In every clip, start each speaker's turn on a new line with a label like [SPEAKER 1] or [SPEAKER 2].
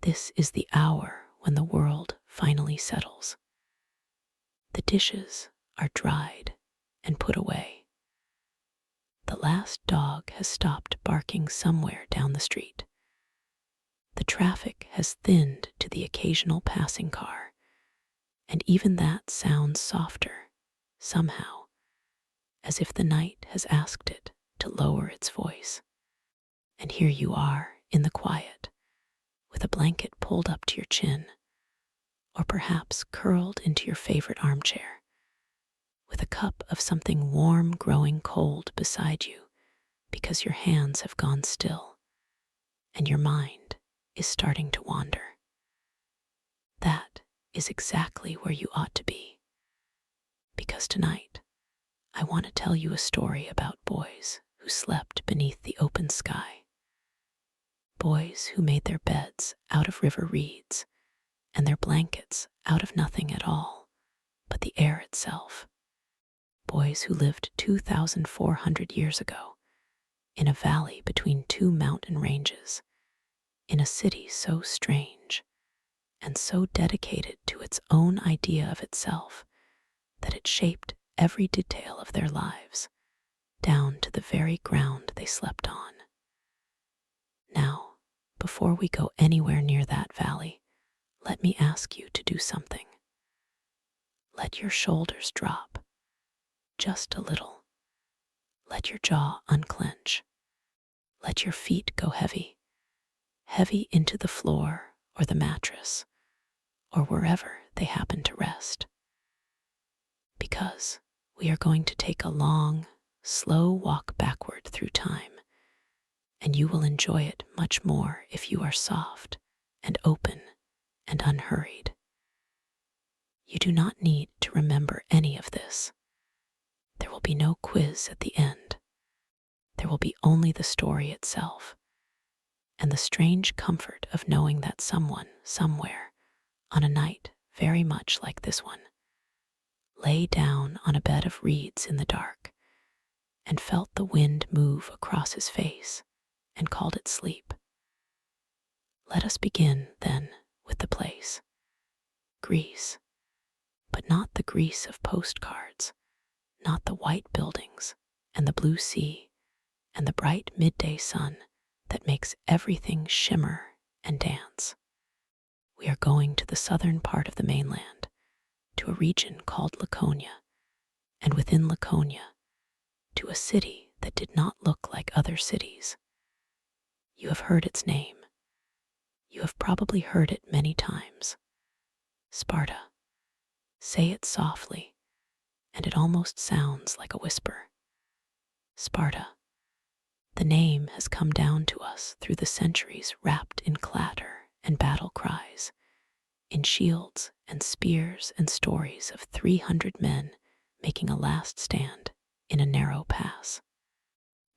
[SPEAKER 1] This is the hour when the world finally settles. The dishes are dried and put away. The last dog has stopped barking somewhere down the street. The traffic has thinned to the occasional passing car, and even that sounds softer, somehow, as if the night has asked it to lower its voice. And here you are in the quiet, with a blanket pulled up to your chin, or perhaps curled into your favorite armchair, with a cup of something warm growing cold beside you because your hands have gone still and your mind is starting to wander. That is exactly where you ought to be, because tonight I want to tell you a story about boys who slept beneath the open sky, boys who made their beds out of river reeds and their blankets out of nothing at all but the air itself, boys who lived 2,400 years ago in a valley between two mountain ranges, in a city so strange and so dedicated to its own idea of itself that it shaped every detail of their lives, down to the very ground they slept on. Now, before we go anywhere near that valley, let me ask you to do something. Let your shoulders drop, just a little. Let your jaw unclench. Let your feet go heavy, heavy into the floor or the mattress, or wherever they happen to rest. Because we are going to take a long, slow walk backward through time, and you will enjoy it much more if you are soft and open and unhurried. You do not need to remember any of this. There will be no quiz at the end. There will be only the story itself, and the strange comfort of knowing that someone, somewhere, on a night very much like this one, lay down on a bed of reeds in the dark and felt the wind move across his face and called it sleep. Let us begin, then, with the place. Greece, but not the Greece of postcards, not the white buildings and the blue sea and the bright midday sun that makes everything shimmer and dance. We are going to the southern part of the mainland, to a region called Laconia, and within Laconia, to a city that did not look like other cities. You have heard its name. You have probably heard it many times. Sparta. Say it softly, and it almost sounds like a whisper. Sparta. The name has come down to us through the centuries, wrapped in clatter and battle cries, in shields and spears and stories of 300 men making a last stand in a narrow pass.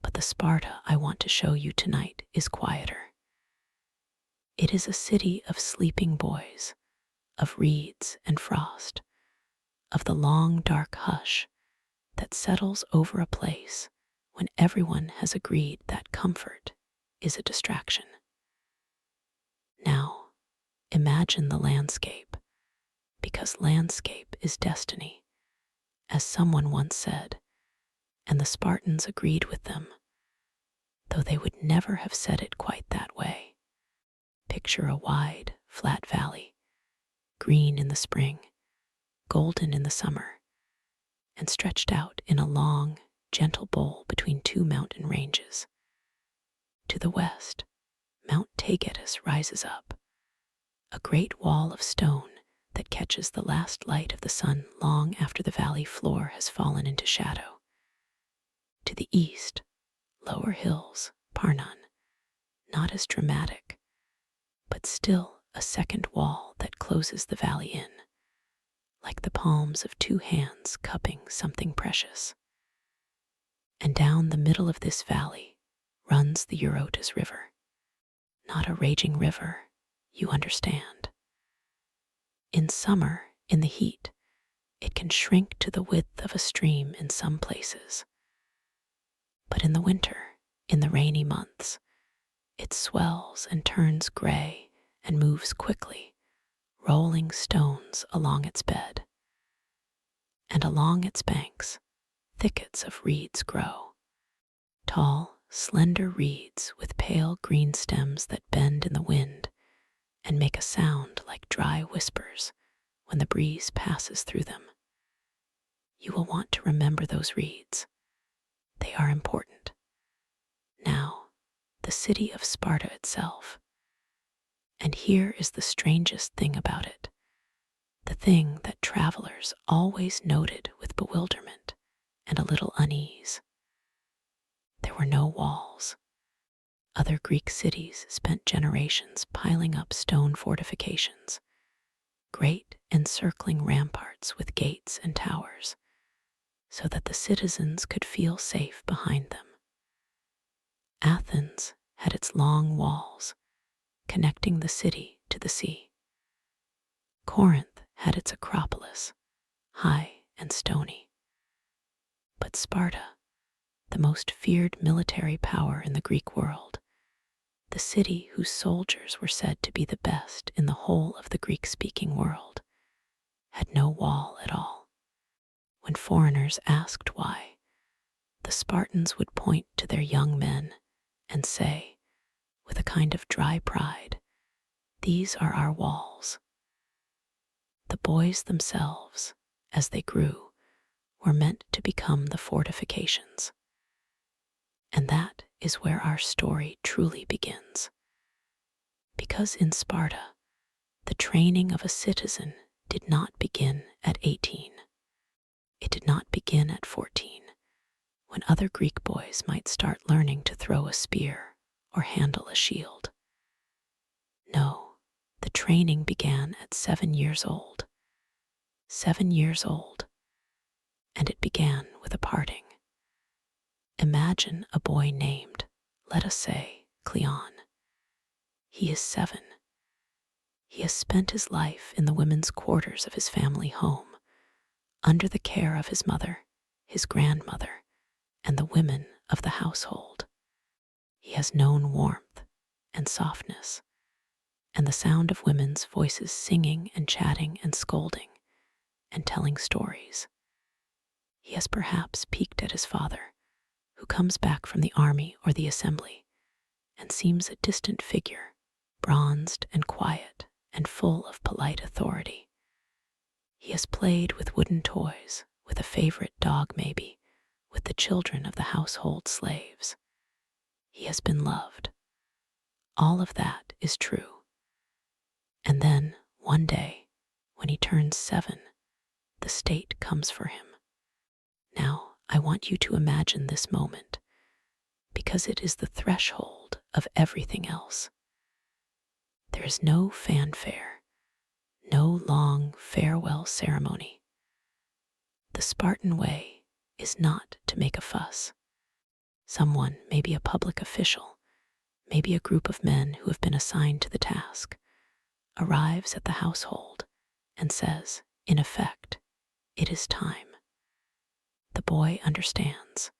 [SPEAKER 1] But the Sparta I want to show you tonight is quieter. It is a city of sleeping boys, of reeds and frost, of the long dark hush that settles over a place when everyone has agreed that comfort is a distraction. Now, imagine the landscape, because landscape is destiny, as someone once said, and the Spartans agreed with them, though they would never have said it quite that way. Picture a wide, flat valley, green in the spring, golden in the summer, and stretched out in a long, gentle bowl between two mountain ranges. To the west, Mount Taygetus rises up, a great wall of stone that catches the last light of the sun long after the valley floor has fallen into shadow. To the east, lower hills, Parnon, not as dramatic, but still a second wall that closes the valley in, like the palms of two hands cupping something precious. And down the middle of this valley runs the Eurotas River. Not a raging river, you understand. In summer, in the heat, it can shrink to the width of a stream in some places. But in the winter, in the rainy months, it swells and turns gray and moves quickly, rolling stones along its bed. And along its banks, thickets of reeds grow. Tall, slender reeds with pale green stems that bend in the wind and make a sound like dry whispers when the breeze passes through them. You will want to remember those reeds. They are important. Now, the city of Sparta itself. And here is the strangest thing about it, the thing that travelers always noted with bewilderment and a little unease. There were no walls. Other Greek cities spent generations piling up stone fortifications, great encircling ramparts with gates and towers, so that the citizens could feel safe behind them. Athens had its long walls, connecting the city to the sea. Corinth had its Acropolis, high and stony. But Sparta, the most feared military power in the Greek world, the city whose soldiers were said to be the best in the whole of the Greek-speaking world, had no wall at all. When foreigners asked why, the Spartans would point to their young men and say, with a kind of dry pride, "These are our walls." The boys themselves, as they grew, were meant to become the fortifications. And that is where our story truly begins. Because in Sparta, the training of a citizen did not begin at 18. It did not begin at 14, when other Greek boys might start learning to throw a spear or handle a shield. No, the training began at 7 years old. 7 years old, and it began with a parting. Imagine a boy named, let us say, Cleon. He is 7. He has spent his life in the women's quarters of his family home, under the care of his mother, his grandmother, and the women of the household. He has known warmth and softness, and the sound of women's voices singing and chatting and scolding and telling stories. He has perhaps peeked at his father, who comes back from the army or the assembly, and seems a distant figure, bronzed and quiet and full of polite authority. He has played with wooden toys, with a favorite dog maybe, with the children of the household slaves. He has been loved. All of that is true. And then, one day, when he turns 7, the state comes for him. Now, I want you to imagine this moment, because it is the threshold of everything else. There is no fanfare, no long farewell ceremony. The Spartan way is not to make a fuss. Someone, maybe a public official, maybe a group of men who have been assigned to the task, arrives at the household and says, in effect, "It is time." The boy understands.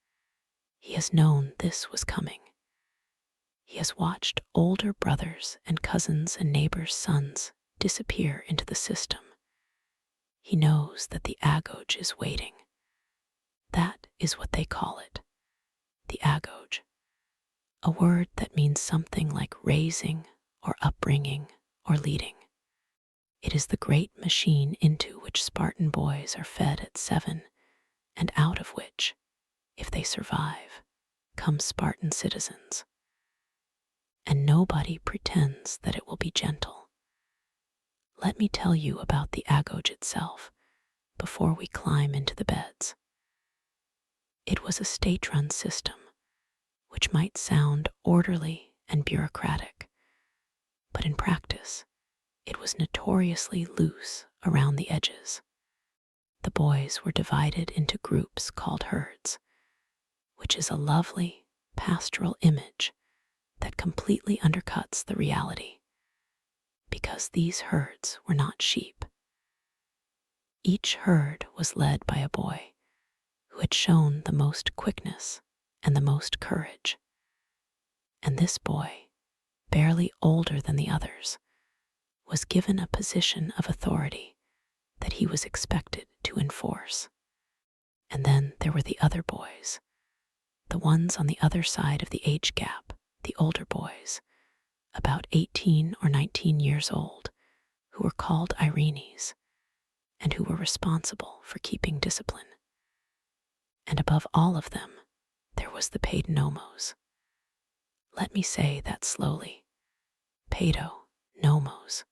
[SPEAKER 1] He has known this was coming. He has watched older brothers and cousins and neighbors' sons disappear into the system. He knows that the Agoge is waiting. That is what they call it, the Agoge, a word that means something like raising or upbringing or leading. It is the great machine into which Spartan boys are fed at 7, and out of which, if they survive, come Spartan citizens. And nobody pretends that it will be gentle. Let me tell you about the Agoge itself before we climb into the beds. It was a state-run system, which might sound orderly and bureaucratic, but in practice, it was notoriously loose around the edges. The boys were divided into groups called herds, which is a lovely, pastoral image that completely undercuts the reality, because these herds were not sheep. Each herd was led by a boy who had shown the most quickness and the most courage. And this boy, barely older than the others, was given a position of authority that he was expected to enforce. And then there were the other boys, the ones on the other side of the age gap, the older boys, about 18 or 19 years old, who were called Irenes, and who were responsible for keeping discipline. And above all of them, there was the paid nomos. Let me say that slowly. Pedo, nomos,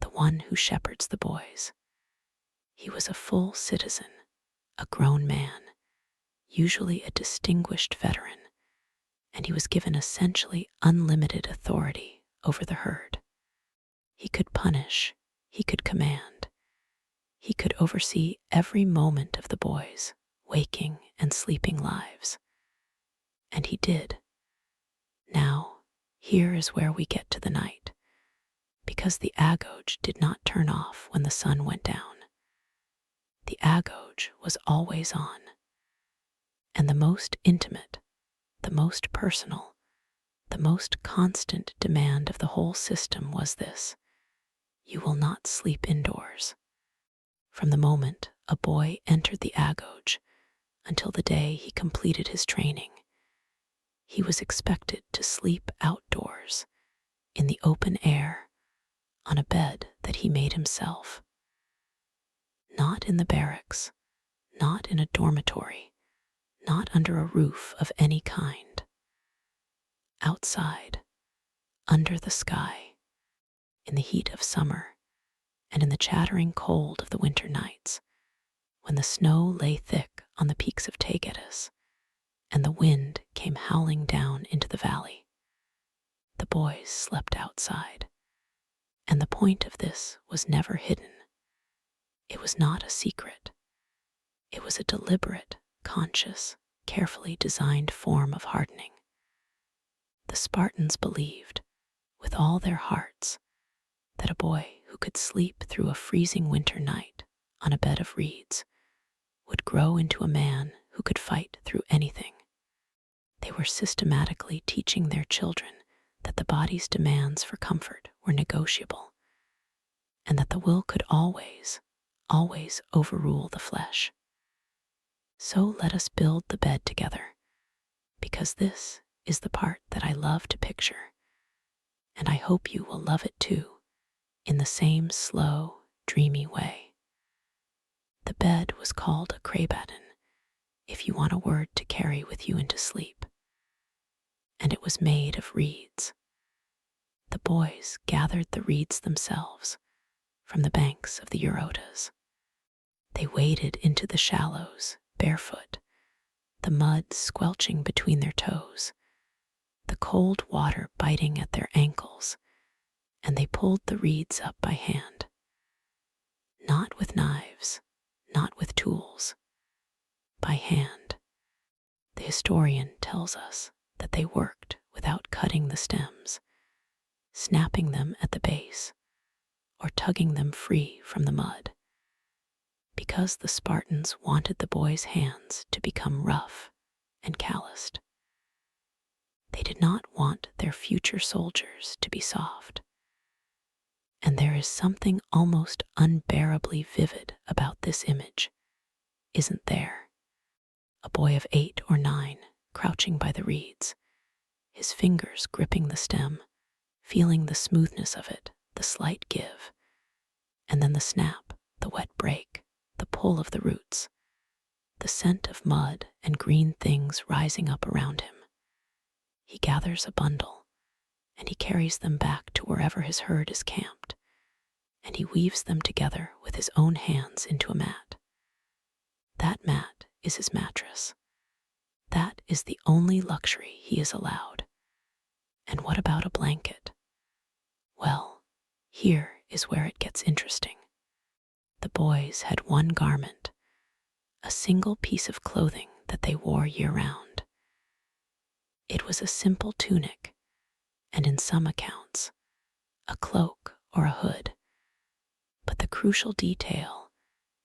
[SPEAKER 1] the one who shepherds the boys. He was a full citizen, a grown man, usually a distinguished veteran, and he was given essentially unlimited authority over the herd. He could punish, he could command, he could oversee every moment of the boys' waking and sleeping lives. And he did. Now, here is where we get to the night, because the Agoge did not turn off when the sun went down. The Agoge was always on, and the most intimate, the most personal, the most constant demand of the whole system was this: you will not sleep indoors. From the moment a boy entered the Agoge until the day he completed his training, he was expected to sleep outdoors, in the open air, on a bed that he made himself. Not in the barracks, not in a dormitory, not under a roof of any kind. Outside, under the sky, in the heat of summer, and in the chattering cold of the winter nights, when the snow lay thick on the peaks of Tagetes, and the wind came howling down into the valley. The boys slept outside, and the point of this was never hidden. It was not a secret. It was a deliberate, conscious, carefully designed form of hardening. The Spartans believed, with all their hearts, that a boy who could sleep through a freezing winter night on a bed of reeds would grow into a man who could fight through anything. They were systematically teaching their children that the body's demands for comfort were negotiable, and that the will could always overrule the flesh. So let us build the bed together, because this is the part that I love to picture, and I hope you will love it too, in the same slow, dreamy way. The bed was called a krabatin, if you want a word to carry with you into sleep, and it was made of reeds. The boys gathered the reeds themselves from the banks of the Eurotas. They waded into the shallows, barefoot, the mud squelching between their toes, the cold water biting at their ankles, and they pulled the reeds up by hand. Not with knives, not with tools, by hand. The historian tells us that they worked without cutting the stems, snapping them at the base, or tugging them free from the mud, because the Spartans wanted the boys' hands to become rough and calloused. They did not want their future soldiers to be soft. And there is something almost unbearably vivid about this image, isn't there? A boy of 8 or 9, crouching by the reeds, his fingers gripping the stem, feeling the smoothness of it, the slight give, and then the snap, the wet break, the pull of the roots, the scent of mud and green things rising up around him. He gathers a bundle, and he carries them back to wherever his herd is camped, and he weaves them together with his own hands into a mat. That mat is his mattress. That is the only luxury he is allowed. And what about a blanket? Well, here is where it gets interesting. The boys had one garment, a single piece of clothing that they wore year-round. It was a simple tunic, and in some accounts, a cloak or a hood. But the crucial detail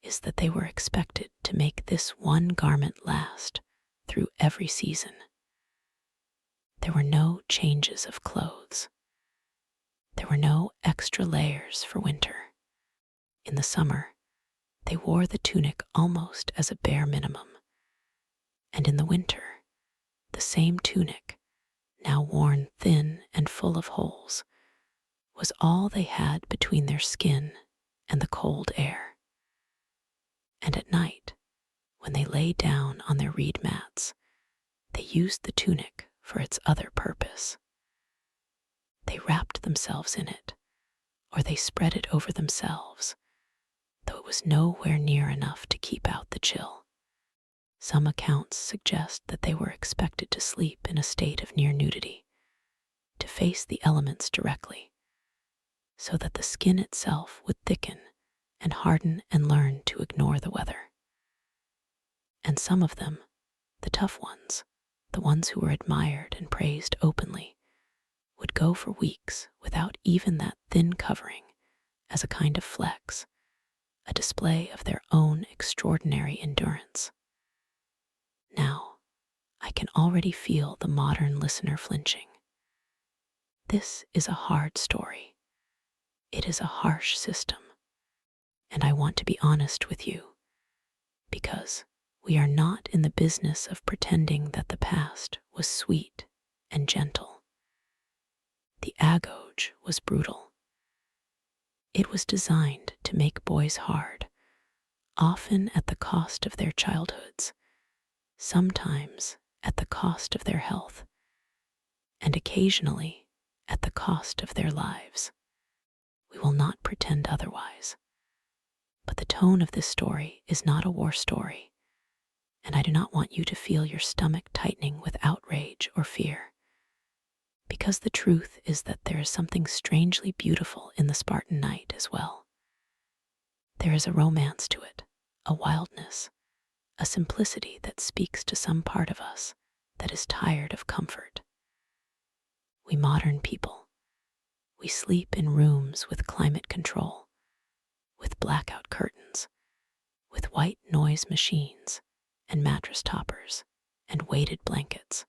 [SPEAKER 1] is that they were expected to make this one garment last through every season. There were no changes of clothes. There were no extra layers for winter. In the summer, they wore the tunic almost as a bare minimum. And in the winter, the same tunic, now worn thin and full of holes, was all they had between their skin and the cold air. And at night, when they lay down on their reed mats, they used the tunic for its other purpose. They wrapped themselves in it, or they spread it over themselves, though it was nowhere near enough to keep out the chill. Some accounts suggest that they were expected to sleep in a state of near nudity, to face the elements directly, so that the skin itself would thicken and harden and learn to ignore the weather. And some of them, the tough ones, the ones who were admired and praised openly, would go for weeks without even that thin covering as a kind of flex, a display of their own extraordinary endurance. Now, I can already feel the modern listener flinching. This is a hard story. It is a harsh system. And I want to be honest with you, because we are not in the business of pretending that the past was sweet and gentle. The Agoge was brutal. It was designed to make boys hard, often at the cost of their childhoods, sometimes at the cost of their health, and occasionally at the cost of their lives. We will not pretend otherwise. But the tone of this story is not a war story, and I do not want you to feel your stomach tightening with outrage or fear. Because the truth is that there is something strangely beautiful in the Spartan night as well. There is a romance to it, a wildness, a simplicity that speaks to some part of us that is tired of comfort. We modern people, we sleep in rooms with climate control, with blackout curtains, with white noise machines and mattress toppers and weighted blankets.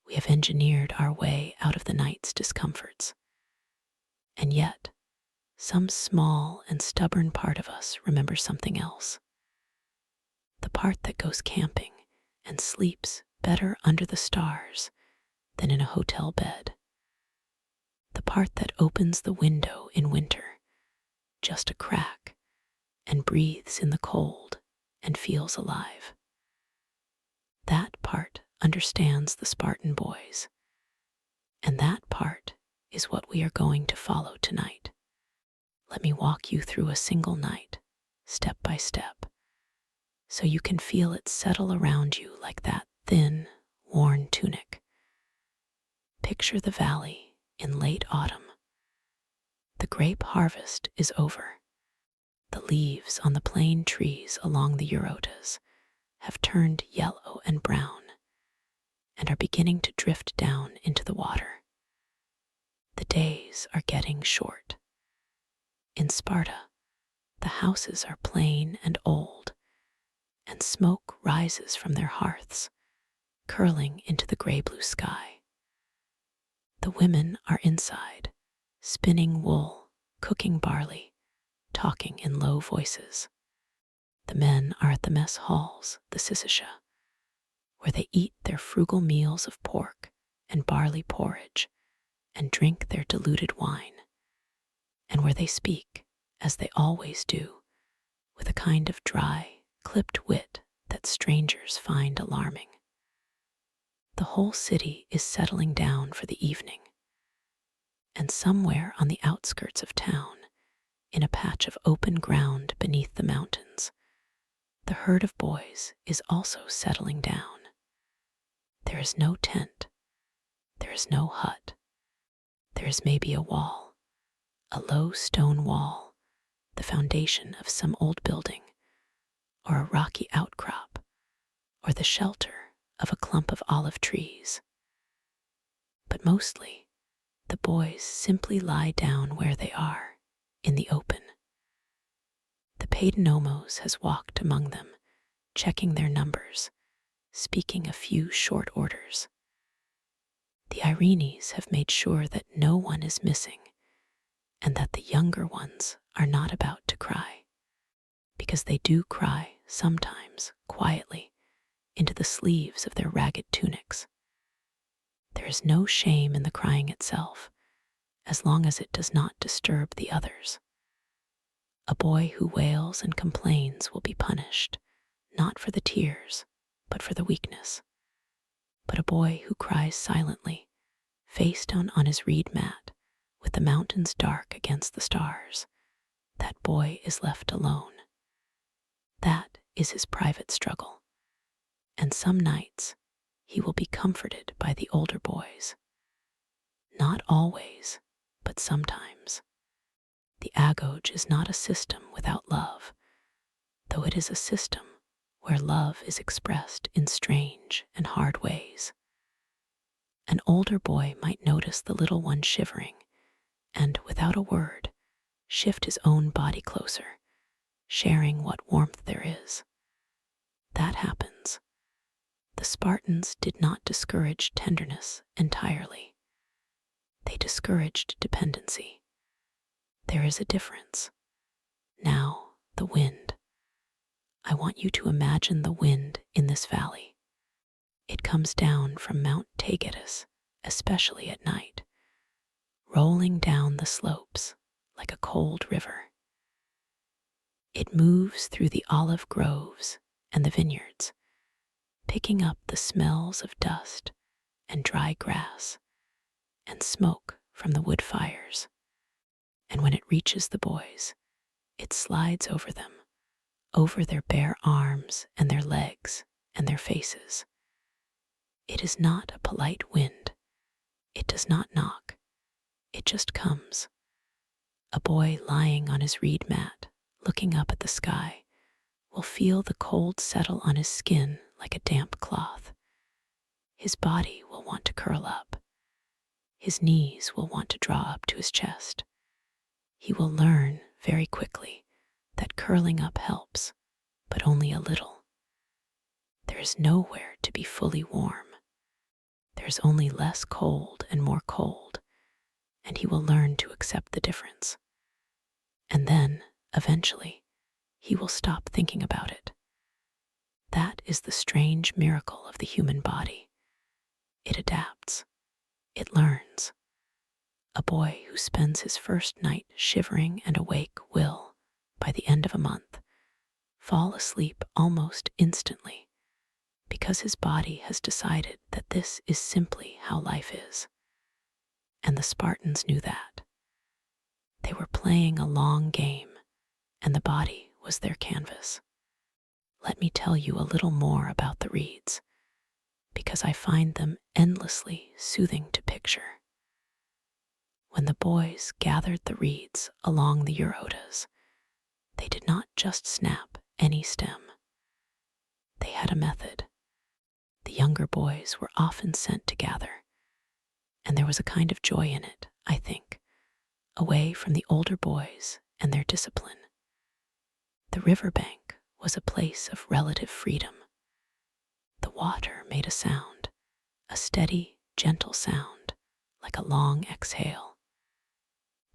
[SPEAKER 1] We have engineered our way out of the night's discomforts. And yet, some small and stubborn part of us remembers something else. The part that goes camping and sleeps better under the stars than in a hotel bed. The part that opens the window in winter, just a crack, and breathes in the cold and feels alive. That part understands the Spartan boys, and that part is what we are going to follow tonight. Let me walk you through a single night, step by step, so you can feel it settle around you like that thin, worn tunic. Picture the valley in late autumn. The grape harvest is over. The leaves on the plane trees along the Eurotas have turned yellow and brown and are beginning to drift down into the water. The days are getting short. In Sparta, the houses are plain and old, and smoke rises from their hearths, curling into the gray-blue sky. The women are inside, spinning wool, cooking barley, talking in low voices. The men are at the mess halls, the syssisha, where they eat their frugal meals of pork and barley porridge and drink their diluted wine, and where they speak, as they always do, with a kind of dry, clipped wit that strangers find alarming. The whole city is settling down for the evening, and somewhere on the outskirts of town, in a patch of open ground beneath the mountains, the herd of boys is also settling down. There is no tent. There is no hut. There is maybe a wall, a low stone wall, the foundation of some old building, or a rocky outcrop, or the shelter of a clump of olive trees. But mostly, the boys simply lie down where they are, in the open. The paidonomos has walked among them, checking their numbers, speaking a few short orders. The Irenes have made sure that no one is missing, and that the younger ones are not about to cry, because they do cry sometimes quietly into the sleeves of their ragged tunics. There is no shame in the crying itself, as long as it does not disturb the others. A boy who wails and complains will be punished, not for the tears, but for the weakness. But a boy who cries silently, face down on his reed mat, with the mountains dark against the stars, that boy is left alone. That is his private struggle, and some nights he will be comforted by the older boys. Not always, but sometimes. The Agoge is not a system without love, though it is a system where love is expressed in strange and hard ways. An older boy might notice the little one shivering and, without a word, shift his own body closer, sharing what warmth there is. That happens. The Spartans did not discourage tenderness entirely. They discouraged dependency. There is a difference. Now, the wind. I want you to imagine the wind in this valley. It comes down from Mount Taygetus, especially at night, rolling down the slopes like a cold river. It moves through the olive groves and the vineyards, picking up the smells of dust and dry grass and smoke from the wood fires. And when it reaches the boys, it slides over them, over their bare arms and their legs and their faces. It is not a polite wind. It does not knock. It just comes. A boy lying on his reed mat, looking up at the sky, will feel the cold settle on his skin like a damp cloth. His body will want to curl up. His knees will want to draw up to his chest. He will learn very quickly that curling up helps, but only a little. There is nowhere to be fully warm. There is only less cold and more cold, and he will learn to accept the difference. And then, eventually, he will stop thinking about it. That is the strange miracle of the human body. It adapts. It learns. A boy who spends his first night shivering and awake will, by the end of a month, fall asleep almost instantly, because his body has decided that this is simply how life is. And the Spartans knew that. They were playing a long game, and the body was their canvas. Let me tell you a little more about the reeds, because I find them endlessly soothing to picture. When the boys gathered the reeds along the Eurotas, they did not just snap any stem. They had a method. The younger boys were often sent to gather, and there was a kind of joy in it, I think, away from the older boys and their discipline. The riverbank was a place of relative freedom. The water made a sound, a steady, gentle sound, like a long exhale.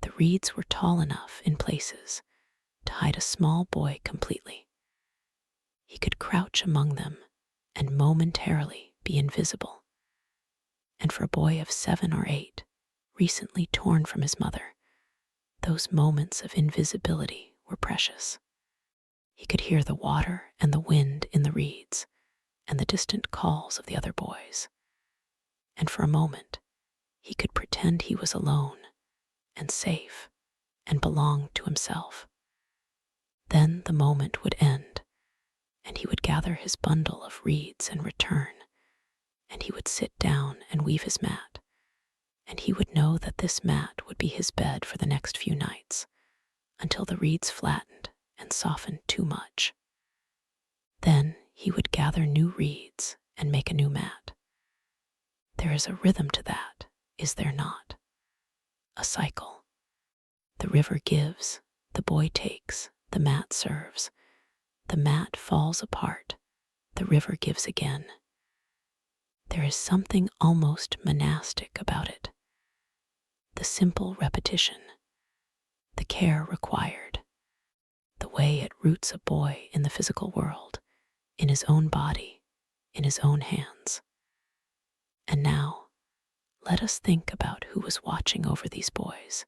[SPEAKER 1] The reeds were tall enough in places to hide a small boy completely. He could crouch among them and momentarily be invisible. And for a boy of 7 or 8, recently torn from his mother, those moments of invisibility were precious. He could hear the water and the wind in the reeds and the distant calls of the other boys. And for a moment, he could pretend he was alone and safe and belonged to himself. Then the moment would end, and he would gather his bundle of reeds and return, and he would sit down and weave his mat, and he would know that this mat would be his bed for the next few nights, until the reeds flattened and softened too much. Then he would gather new reeds and make a new mat. There is a rhythm to that, is there not? A cycle. The river gives, the boy takes, the mat serves. The mat falls apart, the river gives again. There is something almost monastic about it. The simple repetition, the care required, the way it roots a boy in the physical world, in his own body, in his own hands. And now, let us think about who was watching over these boys,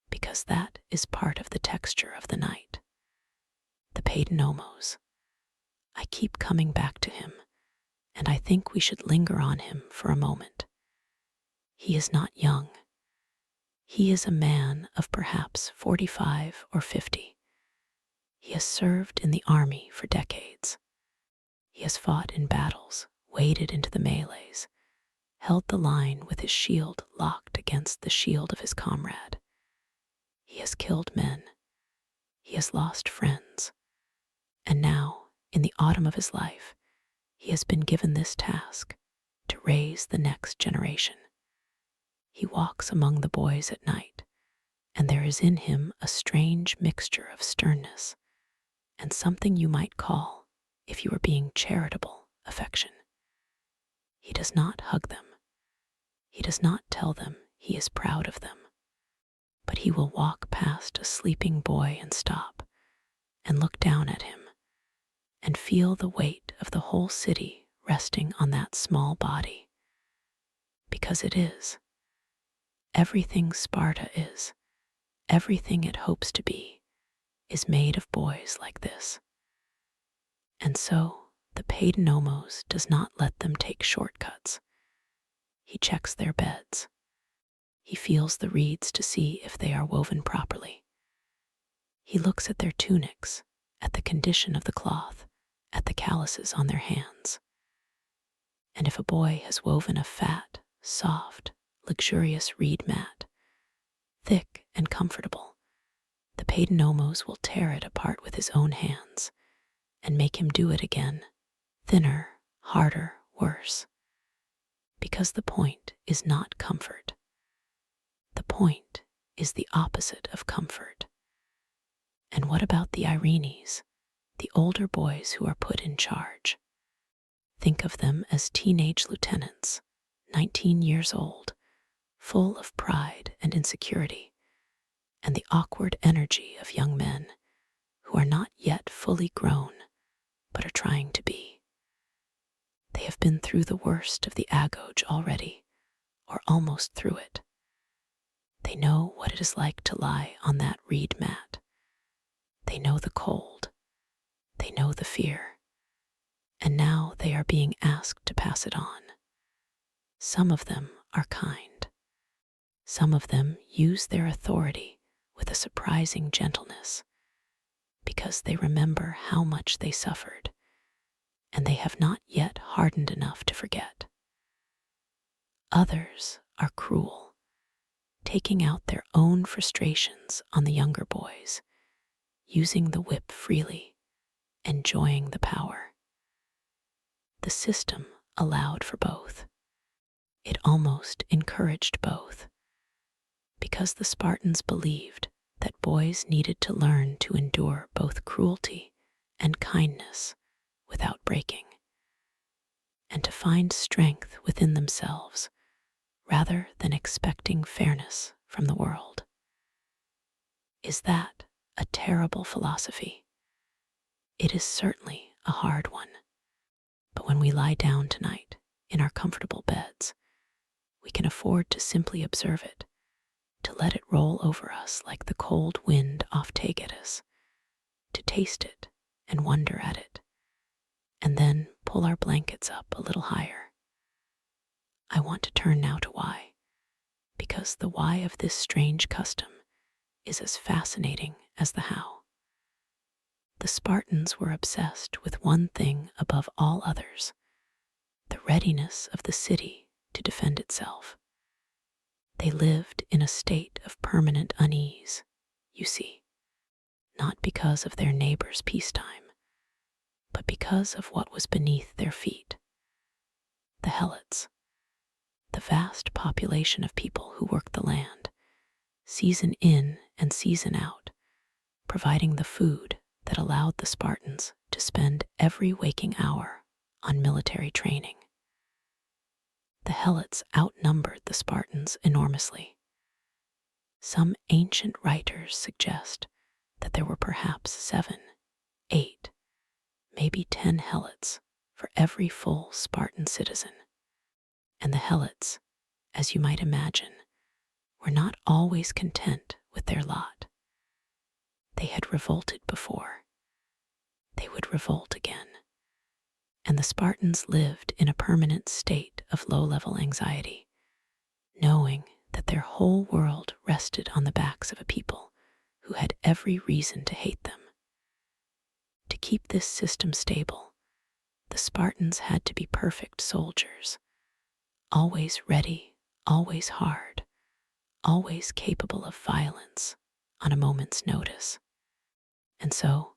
[SPEAKER 1] because that is part of the texture of the night. The Agoge.Echoes. I keep coming back to him, and I think we should linger on him for a moment. He is not young. He is a man of perhaps 45 or 50. He has served in the army for decades. He has fought in battles, waded into the melees, held the line with his shield locked against the shield of his comrade. He has killed men. He has lost friends. And now, in the autumn of his life, he has been given this task to raise the next generation. He walks among the boys at night, and there is in him a strange mixture of sternness and something you might call, if you were being charitable, affection. He does not hug them. He does not tell them he is proud of them. But he will walk past a sleeping boy and stop and look down at him and feel the weight of the whole city resting on that small body. Because it is. Everything Sparta is, everything it hopes to be, is made of boys like this. And so, the Agoge.Echoes does not let them take shortcuts. He checks their beds. He feels the reeds to see if they are woven properly. He looks at their tunics, at the condition of the cloth, at the calluses on their hands. And if a boy has woven a fat, soft, luxurious reed mat, thick and comfortable, the Agoge.Echoes will tear it apart with his own hands and make him do it again, thinner, harder, worse. Because the point is not comfort. The point is the opposite of comfort. And what about the Irenes, the older boys who are put in charge? Think of them as teenage lieutenants, 19 years old, full of pride and insecurity, and the awkward energy of young men who are not yet fully grown, but are trying to be. They have been through the worst of the Agoge already, or almost through it. They know what it is like to lie on that reed mat. They know the cold. They know the fear. And now they are being asked to pass it on. Some of them are kind. Some of them use their authority with a surprising gentleness, because they remember how much they suffered, and they have not yet hardened enough to forget. Others are cruel, taking out their own frustrations on the younger boys, using the whip freely, enjoying the power. The system allowed for both. It almost encouraged both, because the Spartans believed that boys needed to learn to endure both cruelty and kindness without breaking, and to find strength within themselves rather than expecting fairness from the world. Is that a terrible philosophy? It is certainly a hard one. But when we lie down tonight in our comfortable beds, we can afford to simply observe it, to let it roll over us like the cold wind off Agoge.Echoes, to taste it and wonder at it, and then pull our blankets up a little higher. I want to turn now to why, because the why of this strange custom is as fascinating as the how. The Spartans were obsessed with one thing above all others: the readiness of the city to defend itself. They lived in a state of permanent unease, you see, not because of their neighbors' peacetime, but because of what was beneath their feet. The Helots, the vast population of people who worked the land, season in and season out, providing the food that allowed the Spartans to spend every waking hour on military training. The Helots outnumbered the Spartans enormously. Some ancient writers suggest that there were perhaps 7, 8, maybe 10 helots for every full Spartan citizen. And the helots, as you might imagine, were not always content with their lot. They had revolted before. They would revolt again. And the Spartans lived in a permanent state of low-level anxiety, knowing that their whole world rested on the backs of a people who had every reason to hate them. To keep this system stable, the Spartans had to be perfect soldiers, always ready, always hard, always capable of violence on a moment's notice. And so,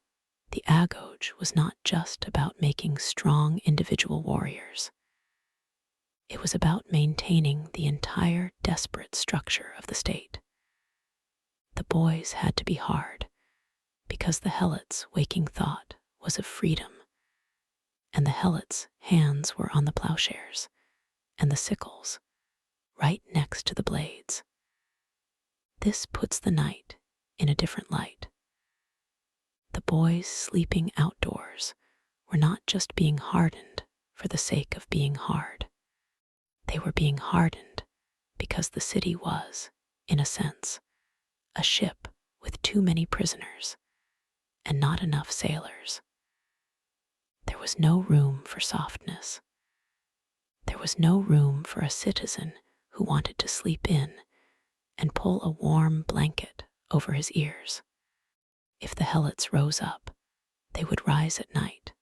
[SPEAKER 1] the Agoge was not just about making strong individual warriors. It was about maintaining the entire desperate structure of the state. The boys had to be hard, because the helots' waking thought was of freedom, and the helots' hands were on the plowshares and the sickles, right next to the blades. This puts the night in a different light. The boys sleeping outdoors were not just being hardened for the sake of being hard. They were being hardened because the city was, in a sense, a ship with too many prisoners and not enough sailors. There was no room for softness. There was no room for a citizen who wanted to sleep in and pull a warm blanket over his ears. If the helots rose up, they would rise at night,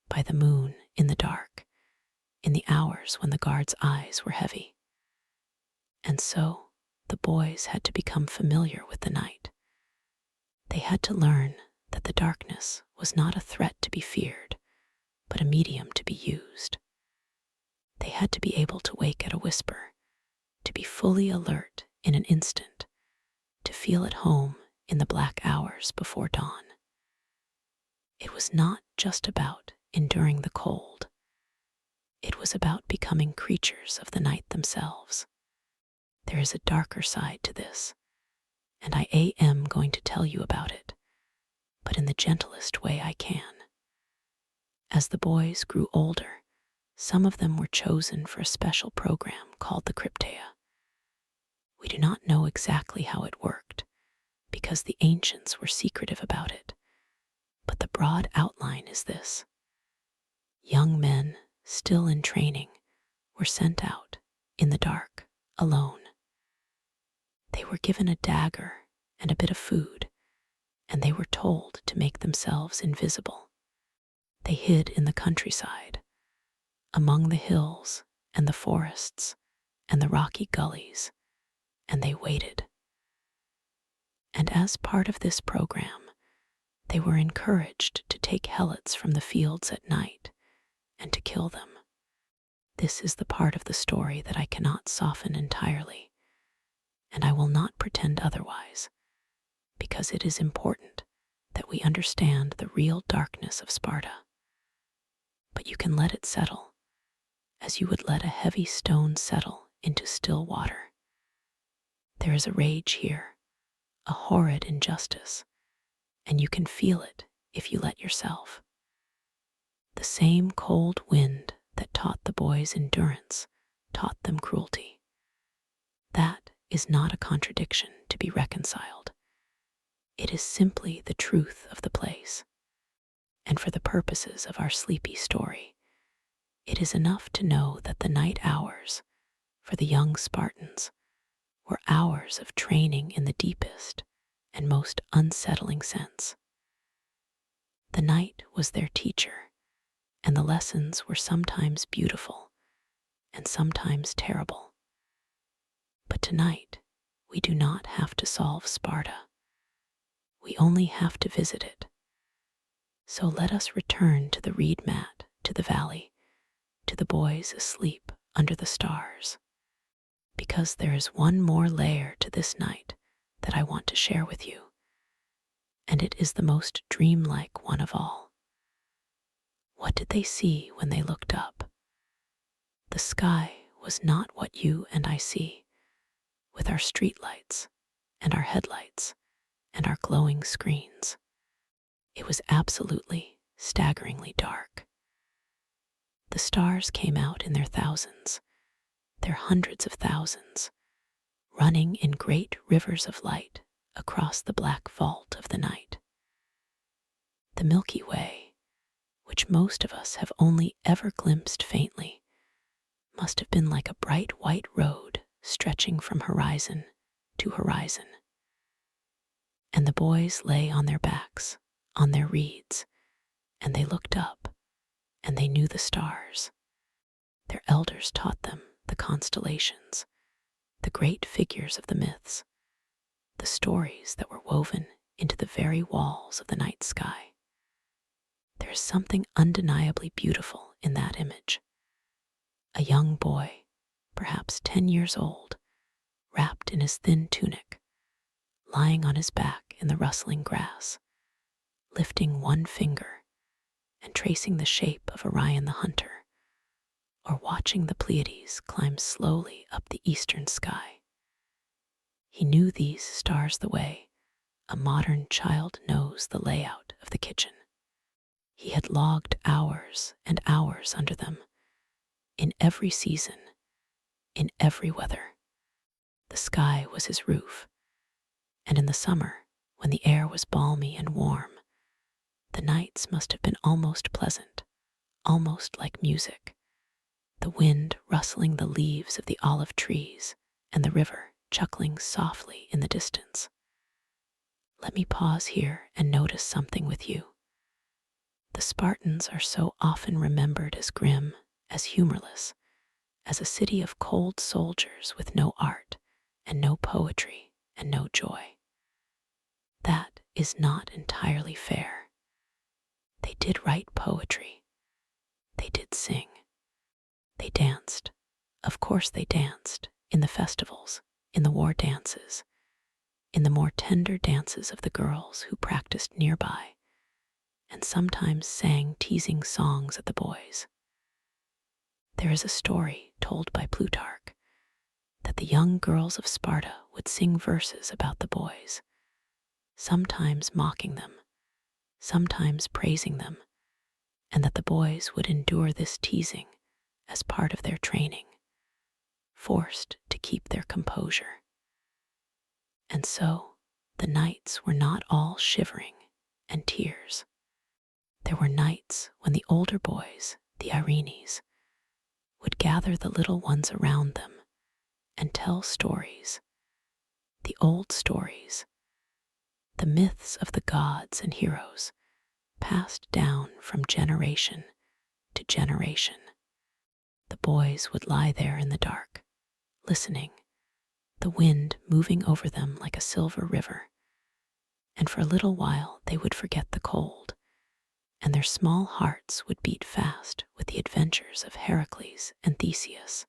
[SPEAKER 1] by the moon, in the dark, in the hours when the guards' eyes were heavy. And so the boys had to become familiar with the night. They had to learn that the darkness was not a threat to be feared, but a medium to be used. They had to be able to wake at a whisper, to be fully alert in an instant, to feel at home in the black hours before dawn. It was not just about enduring the cold. It was about becoming creatures of the night themselves. There is a darker side to this, and I am going to tell you about it, but in the gentlest way I can. As the boys grew older, some of them were chosen for a special program called the Cryptea. We do not know exactly how it worked, because the ancients were secretive about it, but the broad outline is this. Young men, still in training, were sent out, in the dark, alone. They were given a dagger and a bit of food, and they were told to make themselves invisible. They hid in the countryside, among the hills and the forests and the rocky gullies, and they waited. And as part of this program, they were encouraged to take helots from the fields at night and to kill them. This is the part of the story that I cannot soften entirely, and I will not pretend otherwise, because it is important that we understand the real darkness of Sparta. But you can let it settle, as you would let a heavy stone settle into still water. There is a rage here, a horrid injustice, and you can feel it if you let yourself. The same cold wind that taught the boys endurance taught them cruelty. That is not a contradiction to be reconciled. It is simply the truth of the place. And for the purposes of our sleepy story, it is enough to know that the night hours, for the young Spartans, were hours of training in the deepest and most unsettling sense. The night was their teacher, and the lessons were sometimes beautiful and sometimes terrible. But tonight, we do not have to solve Sparta. We only have to visit it. So let us return to the reed mat, to the valley, to the boys asleep under the stars. Because there is one more layer to this night that I want to share with you, and it is the most dreamlike one of all. What did they see when they looked up? The sky was not what you and I see, with our streetlights and our headlights and our glowing screens. It was absolutely, staggeringly dark. The stars came out in their thousands, their hundreds of thousands, running in great rivers of light across the black vault of the night. The Milky Way, which most of us have only ever glimpsed faintly, must have been like a bright white road stretching from horizon to horizon. And the boys lay on their backs, on their reeds, and they looked up, and they knew the stars. Their elders taught them the constellations, the great figures of the myths, the stories that were woven into the very walls of the night sky. There is something undeniably beautiful in that image. A young boy, perhaps 10 years old, wrapped in his thin tunic, lying on his back in the rustling grass, lifting one finger and tracing the shape of Orion the hunter, or watching the Pleiades climb slowly up the eastern sky. He knew these stars the way a modern child knows the layout of the kitchen. He had logged hours and hours under them, in every season, in every weather. The sky was his roof, and in the summer, when the air was balmy and warm, the nights must have been almost pleasant, almost like music, the wind rustling the leaves of the olive trees and the river chuckling softly in the distance. Let me pause here and notice something with you. The Spartans are so often remembered as grim, as humorless, as a city of cold soldiers with no art and no poetry and no joy. That is not entirely fair. They did write poetry. They did sing. They danced. Of course they danced, in the festivals, in the war dances, in the more tender dances of the girls who practiced nearby, and sometimes sang teasing songs at the boys. There is a story told by Plutarch that the young girls of Sparta would sing verses about the boys, sometimes mocking them, sometimes praising them, and that the boys would endure this teasing as part of their training, forced to keep their composure. And so, the nights were not all shivering and tears. There were nights when the older boys, the Erinyes, would gather the little ones around them and tell stories, the old stories, the myths of the gods and heroes, passed down from generation to generation. The boys would lie there in the dark, listening, the wind moving over them like a silver river, and for a little while they would forget the cold, and their small hearts would beat fast with the adventures of Heracles and Theseus,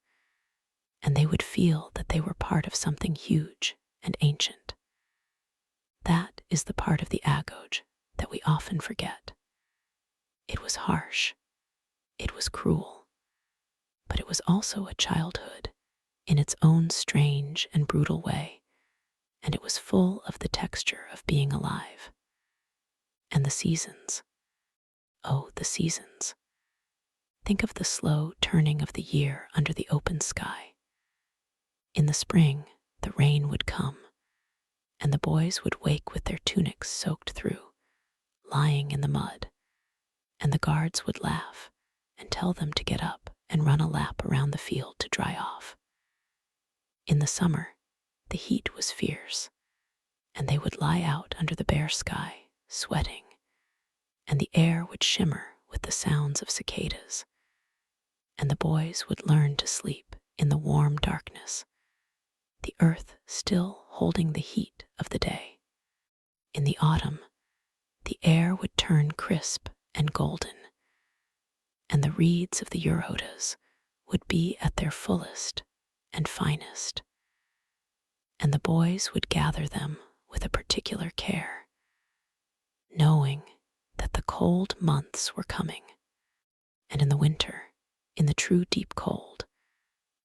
[SPEAKER 1] and they would feel that they were part of something huge and ancient. That is the part of the Agoge that we often forget. It was harsh, it was cruel, but it was also a childhood in its own strange and brutal way, and it was full of the texture of being alive. And the seasons. Oh, the seasons. Think of the slow turning of the year under the open sky. In the spring, the rain would come, and the boys would wake with their tunics soaked through, lying in the mud, and the guards would laugh and tell them to get up and run a lap around the field to dry off. In the summer, the heat was fierce, and they would lie out under the bare sky, sweating, and the air would shimmer with the sounds of cicadas, and the boys would learn to sleep in the warm darkness, the earth still holding the heat of the day. In the autumn, the air would turn crisp and golden, and the reeds of the Eurotas would be at their fullest and finest, and the boys would gather them with a particular care, knowing that the cold months were coming. And in the winter, in the true deep cold,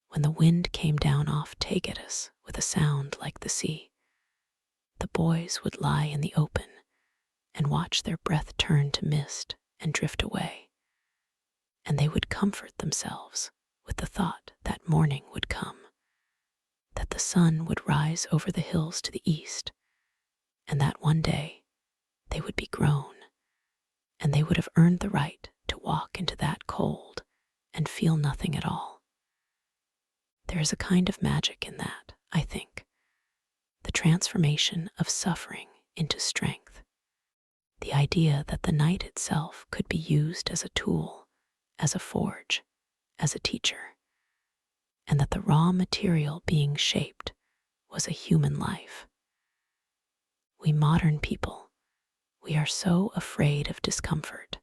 [SPEAKER 1] when the wind came down off Tagetus with a sound like the sea, the boys would lie in the open and watch their breath turn to mist and drift away, and they would comfort themselves with the thought that morning would come, that the sun would rise over the hills to the east, and that one day they would be grown, and they would have earned the right to walk into that cold and feel nothing at all. There is a kind of magic in that, I think, the transformation of suffering into strength, the idea that the night itself could be used as a tool, as a forge, as a teacher, and that the raw material being shaped was a human life. We modern people, we are so afraid of discomfort.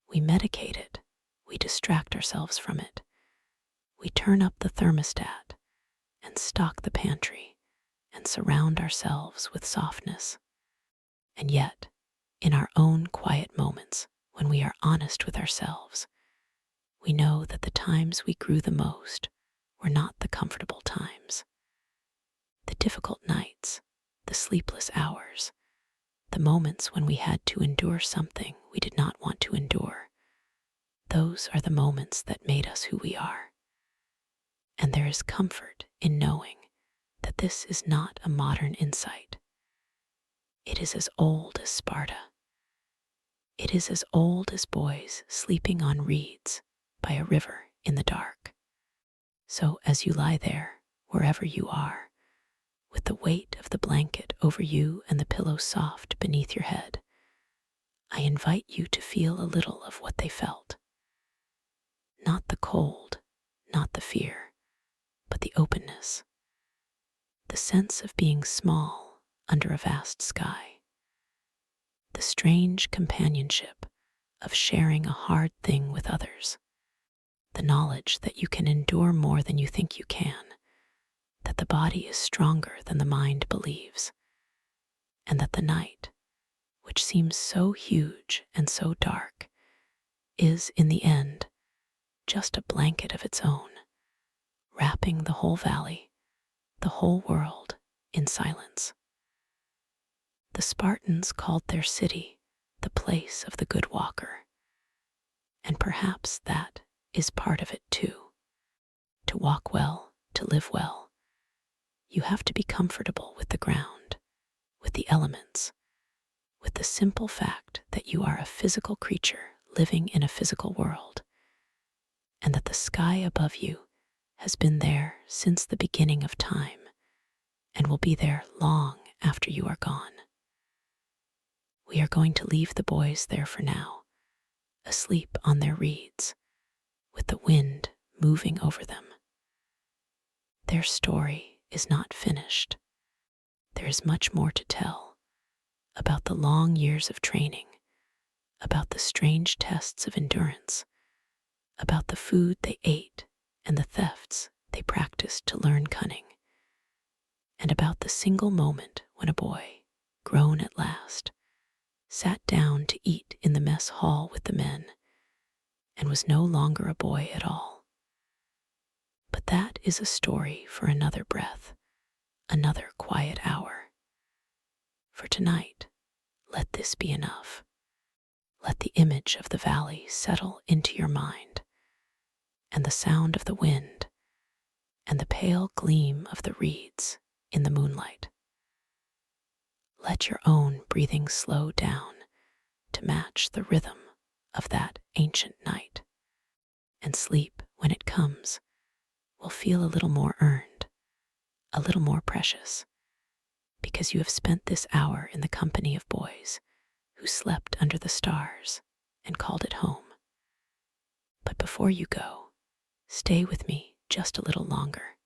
[SPEAKER 1] We medicate it, we distract ourselves from it, we turn up the thermostat and stock the pantry and surround ourselves with softness. And yet, in our own quiet moments, when we are honest with ourselves, we know that the times we grew the most were not the comfortable times. The difficult nights, the sleepless hours, the moments when we had to endure something we did not want to endure, those are the moments that made us who we are. And there is comfort in knowing that this is not a modern insight. It is as old as Sparta. It is as old as boys sleeping on reeds by a river in the dark. So as you lie there, wherever you are, with the weight of the blanket over you and the pillow soft beneath your head, I invite you to feel a little of what they felt. Not the cold, not the fear, but the openness, the sense of being small under a vast sky, the strange companionship of sharing a hard thing with others, the knowledge that you can endure more than you think you can, that the body is stronger than the mind believes, and that the night, which seems so huge and so dark, is, in the end, just a blanket of its own, wrapping the whole valley, the whole world, in silence. The Spartans called their city the place of the good walker, and perhaps that is part of it too. To walk well, to live well, you have to be comfortable with the ground, with the elements, with the simple fact that you are a physical creature living in a physical world, and that the sky above you has been there since the beginning of time and will be there long after you are gone. We are going to leave the boys there for now, asleep on their reeds, with the wind moving over them. Their story is not finished. There is much more to tell about the long years of training, about the strange tests of endurance, about the food they ate and the thefts they practiced to learn cunning, and about the single moment when a boy, grown at last, sat down to eat in the mess hall with the men and was no longer a boy at all. But that is a story for another breath, another quiet hour. For tonight, let this be enough. Let the image of the valley settle into your mind, and the sound of the wind, and the pale gleam of the reeds in the moonlight. Let your own breathing slow down to match the rhythm of that ancient night, and sleep, when it comes, will feel a little more earned, a little more precious, because you have spent this hour in the company of boys who slept under the stars and called it home. But before you go, stay with me just a little longer,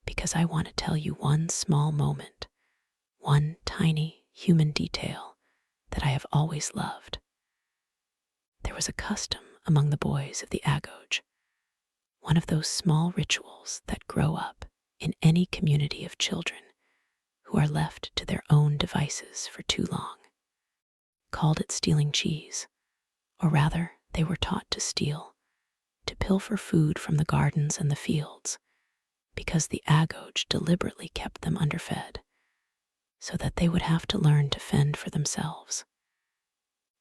[SPEAKER 1] because I want to tell you one small moment, one tiny human detail that I have always loved. There was a custom among the boys of the Agoge, one of those small rituals that grow up in any community of children who are left to their own devices for too long. Called it stealing cheese, or rather they were taught to steal, to pilfer food from the gardens and the fields, because the Agoge deliberately kept them underfed, so that they would have to learn to fend for themselves.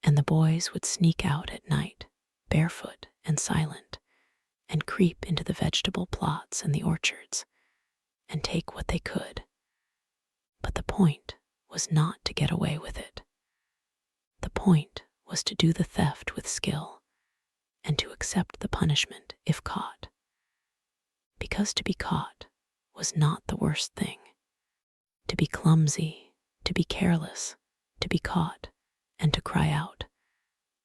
[SPEAKER 1] And the boys would sneak out at night, barefoot and silent, and creep into the vegetable plots and the orchards, and take what they could. But the point was not to get away with it. The point was to do the theft with skill, and to accept the punishment if caught. Because to be caught was not the worst thing. To be clumsy, to be careless, to be caught, and to cry out,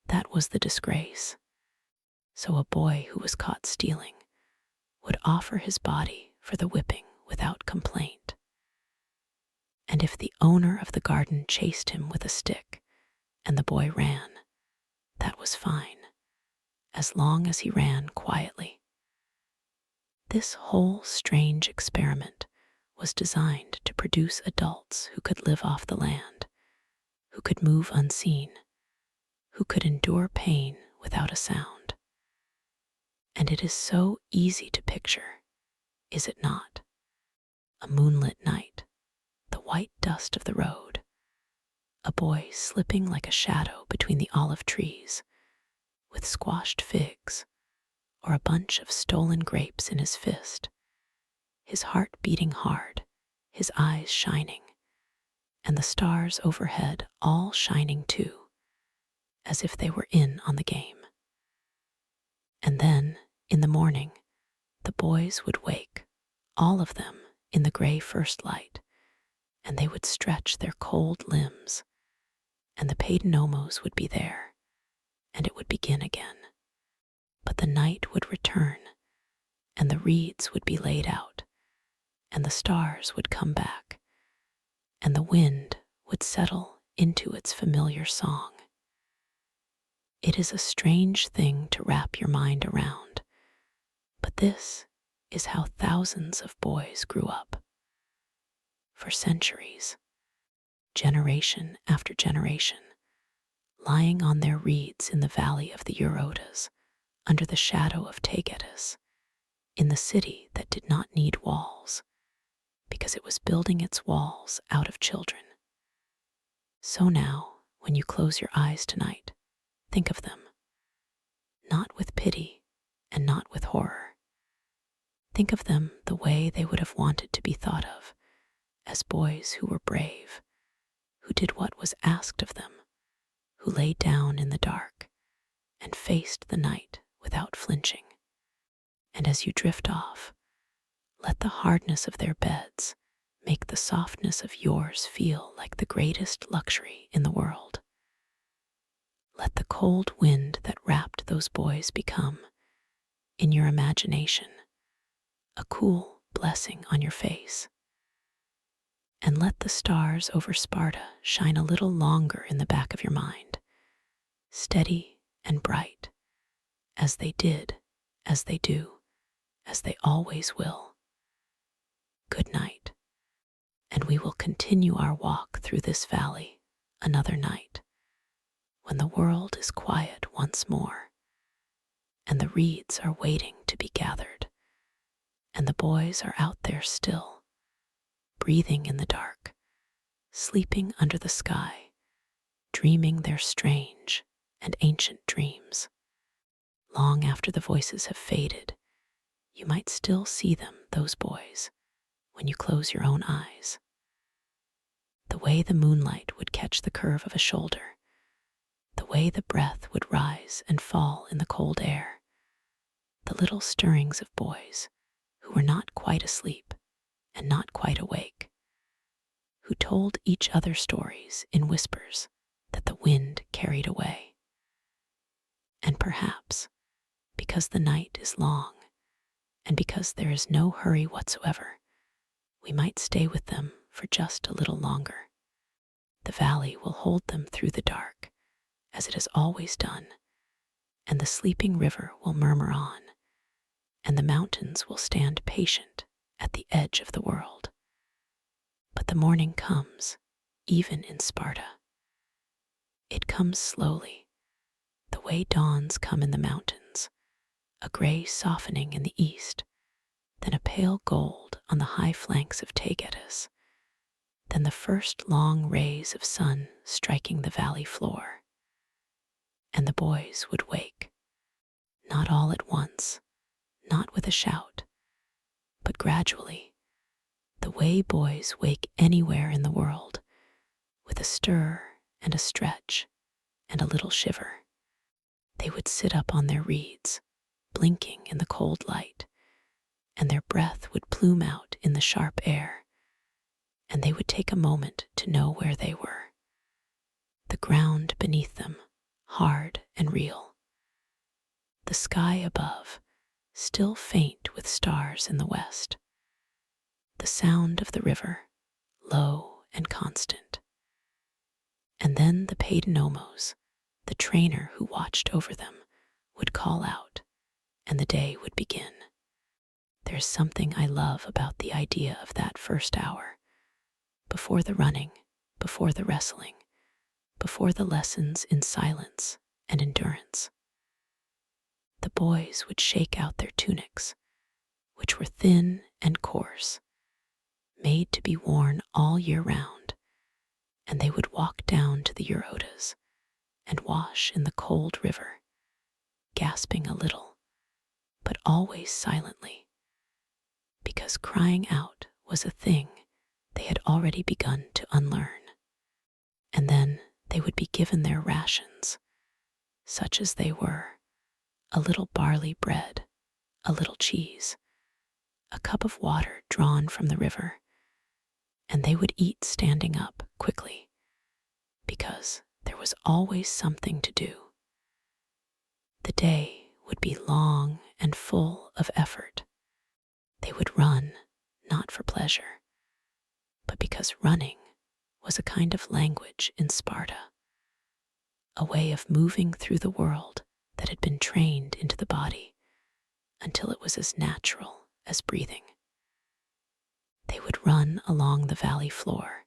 [SPEAKER 1] that was the disgrace. So a boy who was caught stealing would offer his body for the whipping without complaint. And if the owner of the garden chased him with a stick and the boy ran, that was fine, as long as he ran quietly. This whole strange experiment was designed to produce adults who could live off the land, who could move unseen, who could endure pain without a sound. And it is so easy to picture, is it not? A moonlit night, the white dust of the road, a boy slipping like a shadow between the olive trees, with squashed figs or a bunch of stolen grapes in his fist, his heart beating hard, his eyes shining, and the stars overhead all shining too, as if they were in on the game. And then, in the morning, the boys would wake, all of them, in the gray first light, and they would stretch their cold limbs, and the paidonomos would be there, and it would begin again. But the night would return, and the reeds would be laid out, and the stars would come back, and the wind would settle into its familiar song. It is a strange thing to wrap your mind around, but this is how thousands of boys grew up. For centuries, generation after generation, lying on their reeds in the valley of the Eurotas, under the shadow of Tagetes, in the city that did not need walls, because it was building its walls out of children. So now, when you close your eyes tonight, think of them, not with pity and not with horror. Think of them the way they would have wanted to be thought of, as boys who were brave, who did what was asked of them, who lay down in the dark and faced the night without flinching. And as you drift off, let the hardness of their beds make the softness of yours feel like the greatest luxury in the world. Let the cold wind that wrapped those boys become, in your imagination, a cool blessing on your face. And let the stars over Sparta shine a little longer in the back of your mind, steady and bright, as they did, as they do, as they always will. Good night, and we will continue our walk through this valley another night, when the world is quiet once more, and the reeds are waiting to be gathered, and the boys are out there still, breathing in the dark, sleeping under the sky, dreaming their strange and ancient dreams. Long after the voices have faded, you might still see them, those boys, when you close your own eyes. The way the moonlight would catch the curve of a shoulder, the way the breath would rise and fall in the cold air, the little stirrings of boys who were not quite asleep and not quite awake, who told each other stories in whispers that the wind carried away. And perhaps, because the night is long, and because there is no hurry whatsoever, we might stay with them for just a little longer. The valley will hold them through the dark, as it has always done, and the sleeping river will murmur on, and the mountains will stand patient at the edge of the world. But the morning comes, even in Sparta. It comes slowly, the way dawns come in the mountains, a gray softening in the east, then a pale gold on the high flanks of Tagetes, then the first long rays of sun striking the valley floor, and the boys would wake, not all at once, not with a shout, but gradually, the way boys wake anywhere in the world, with a stir and a stretch and a little shiver. They would sit up on their reeds, blinking in the cold light, and their breath would plume out in the sharp air, and they would take a moment to know where they were. The ground beneath them, hard and real. The sky above, still faint with stars in the west. The sound of the river, low and constant. And then the paidonomos, the trainer who watched over them, would call out, and the day would begin. There's something I love about the idea of that first hour, before the running, before the wrestling, before the lessons in silence and endurance. The boys would shake out their tunics, which were thin and coarse, made to be worn all year round, and they would walk down to the Eurotas and wash in the cold river, gasping a little, but always silently, because crying out was a thing they had already begun to unlearn. And then they would be given their rations, such as they were: a little barley bread, a little cheese, a cup of water drawn from the river, and they would eat standing up quickly, because there was always something to do. The day would be long and full of effort. They would run, not for pleasure, but because running was a kind of language in Sparta, a way of moving through the world that had been trained into the body until it was as natural as breathing. They would run along the valley floor,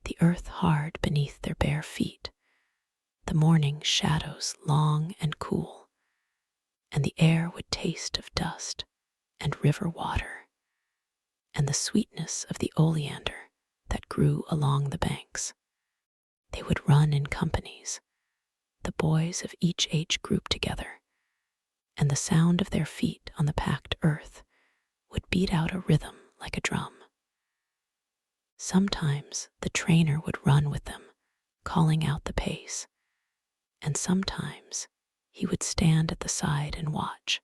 [SPEAKER 1] the earth hard beneath their bare feet, the morning shadows long and cool, and the air would taste of dust and river water, and the sweetness of the oleander that grew along the banks. They would run in companies, the boys of each age group together, and the sound of their feet on the packed earth would beat out a rhythm like a drum. Sometimes the trainer would run with them, calling out the pace, and sometimes he would stand at the side and watch,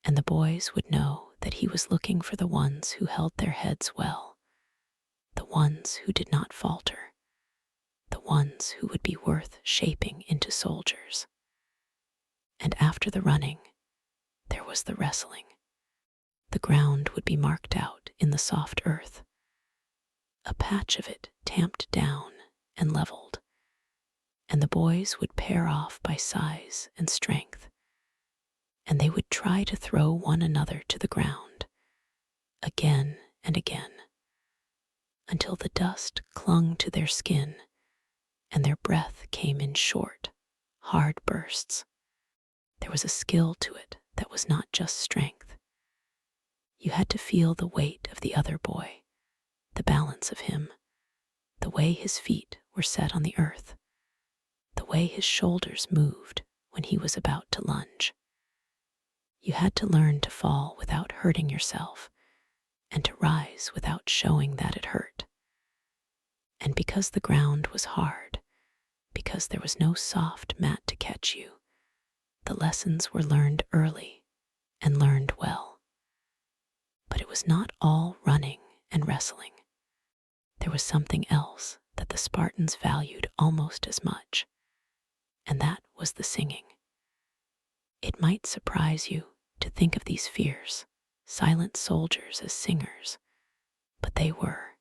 [SPEAKER 1] and the boys would know that he was looking for the ones who held their heads well, the ones who did not falter, the ones who would be worth shaping into soldiers. And after the running, there was the wrestling. The ground would be marked out in the soft earth, a patch of it tamped down and leveled, and the boys would pair off by size and strength, and they would try to throw one another to the ground, again and again, until the dust clung to their skin and their breath came in short, hard bursts. There was a skill to it that was not just strength. You had to feel the weight of the other boy, the balance of him, the way his feet were set on the earth, the way his shoulders moved when he was about to lunge. You had to learn to fall without hurting yourself, and to rise without showing that it hurt. And because the ground was hard, because there was no soft mat to catch you, the lessons were learned early and learned well. But it was not all running and wrestling. There was something else that the Spartans valued almost as much, and that was the singing. It might surprise you to think of these fierce, silent soldiers as singers, but they were,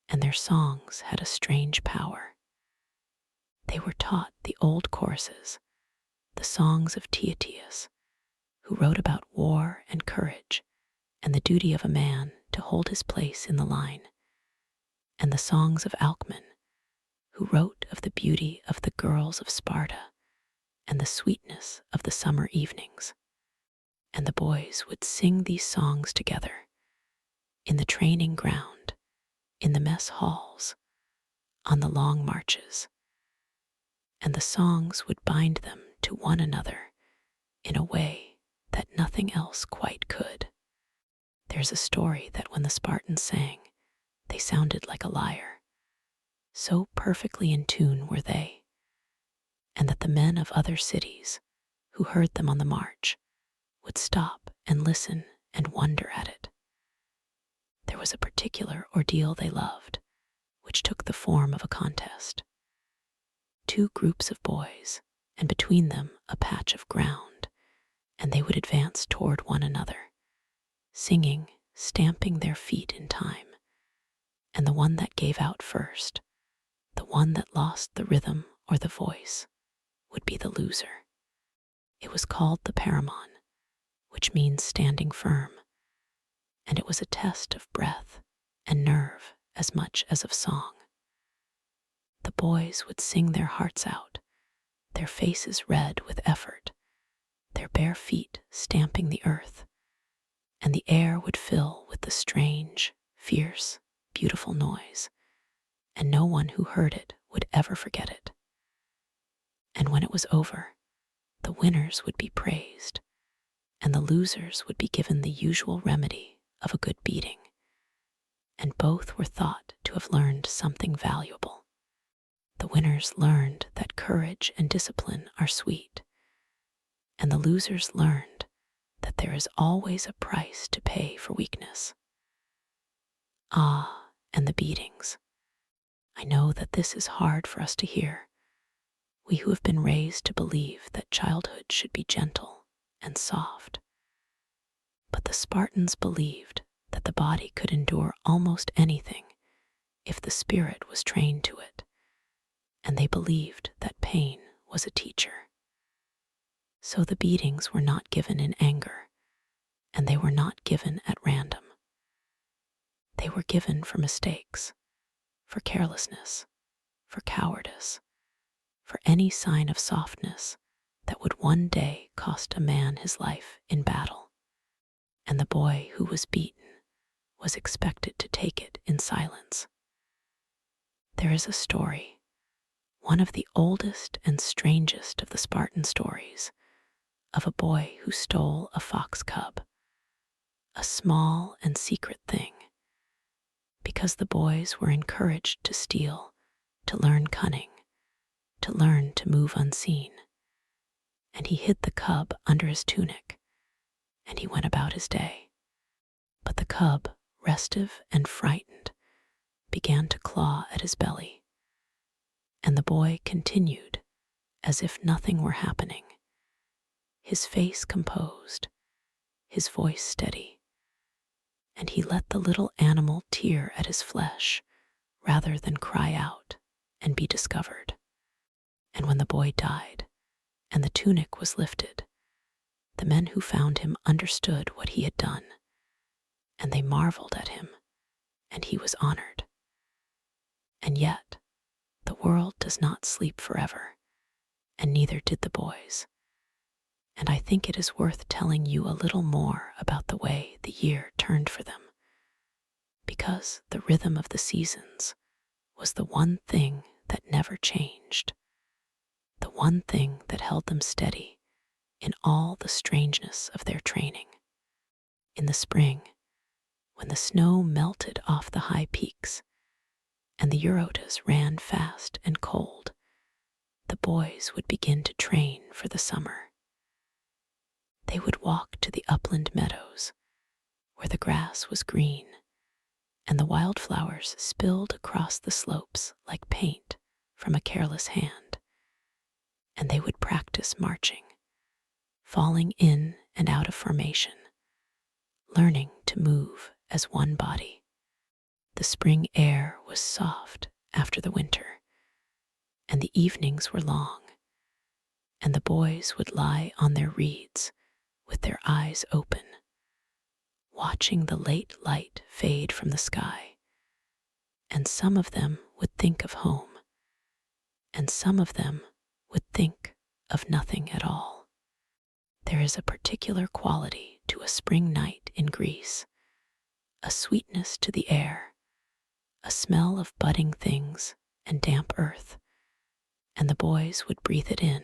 [SPEAKER 1] and their songs had a strange power. They were taught the old choruses, the songs of Timotheus, who wrote about war and courage and the duty of a man to hold his place in the line, and the songs of Alcman, who wrote of the beauty of the girls of Sparta and the sweetness of the summer evenings. And the boys would sing these songs together in the training ground in the mess halls, on the long marches, and the songs would bind them to one another in a way that nothing else quite could. There's a story that when the Spartans sang, they sounded like a lyre. So perfectly in tune were they, and that the men of other cities who heard them on the march would stop and listen and wonder at it. There was a particular ordeal they loved, which took the form of a contest. Two groups of boys, and between them a patch of ground, and they would advance toward one another, singing, stamping their feet in time, and the one that gave out first, the one that lost the rhythm or the voice, would be the loser. It was called the paramon, which means standing firm, and it was a test of breath and nerve as much as of song. The boys would sing their hearts out, their faces red with effort, their bare feet stamping the earth, and the air would fill with the strange, fierce, beautiful noise, and no one who heard it would ever forget it. And when it was over, the winners would be praised, and the losers would be given the usual remedy of a good beating, and both were thought to have learned something valuable. The winners learned that courage and discipline are sweet, and the losers learned that there is always a price to pay for weakness. Ah, and the beatings. I know that this is hard for us to hear, we who have been raised to believe that childhood should be gentle and soft. But the Spartans believed that the body could endure almost anything if the spirit was trained to it, and they believed that pain was a teacher. So the beatings were not given in anger, and they were not given at random. They were given for mistakes, for carelessness, for cowardice, for any sign of softness that would one day cost a man his life in battle. And the boy who was beaten was expected to take it in silence. There is a story, one of the oldest and strangest of the Spartan stories, of a boy who stole a fox cub, a small and secret thing, because the boys were encouraged to steal, to learn cunning, to learn to move unseen. And he hid the cub under his tunic, and he went about his day. But the cub, restive and frightened, began to claw at his belly, and the boy continued as if nothing were happening, his face composed, his voice steady, and he let the little animal tear at his flesh rather than cry out and be discovered. And when the boy died and the tunic was lifted, the men who found him understood what he had done, and they marveled at him, and he was honored. And yet, the world does not sleep forever, and neither did the boys. And I think it is worth telling you a little more about the way the year turned for them, because the rhythm of the seasons was the one thing that never changed, the one thing that held them steady in all the strangeness of their training. In the spring, when the snow melted off the high peaks and the Eurotas ran fast and cold, the boys would begin to train for the summer. They would walk to the upland meadows, where the grass was green and the wildflowers spilled across the slopes like paint from a careless hand, and they would practice marching, falling in and out of formation, learning to move as one body. The spring air was soft after the winter, and the evenings were long, and the boys would lie on their reeds with their eyes open, watching the late light fade from the sky, and some of them would think of home, and some of them would think of nothing at all. There is a particular quality to a spring night in Greece, a sweetness to the air, a smell of budding things and damp earth, and the boys would breathe it in,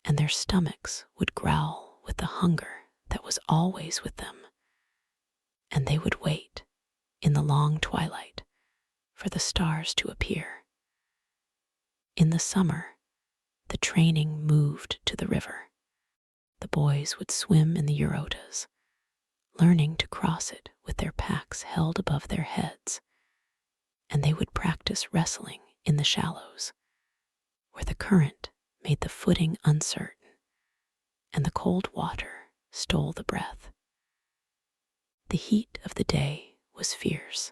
[SPEAKER 1] and their stomachs would growl with the hunger that was always with them, and they would wait in the long twilight for the stars to appear. In the summer, the training moved to the river. The boys would swim in the Eurotas, learning to cross it with their packs held above their heads, and they would practice wrestling in the shallows, where the current made the footing uncertain and the cold water stole the breath. The heat of the day was fierce,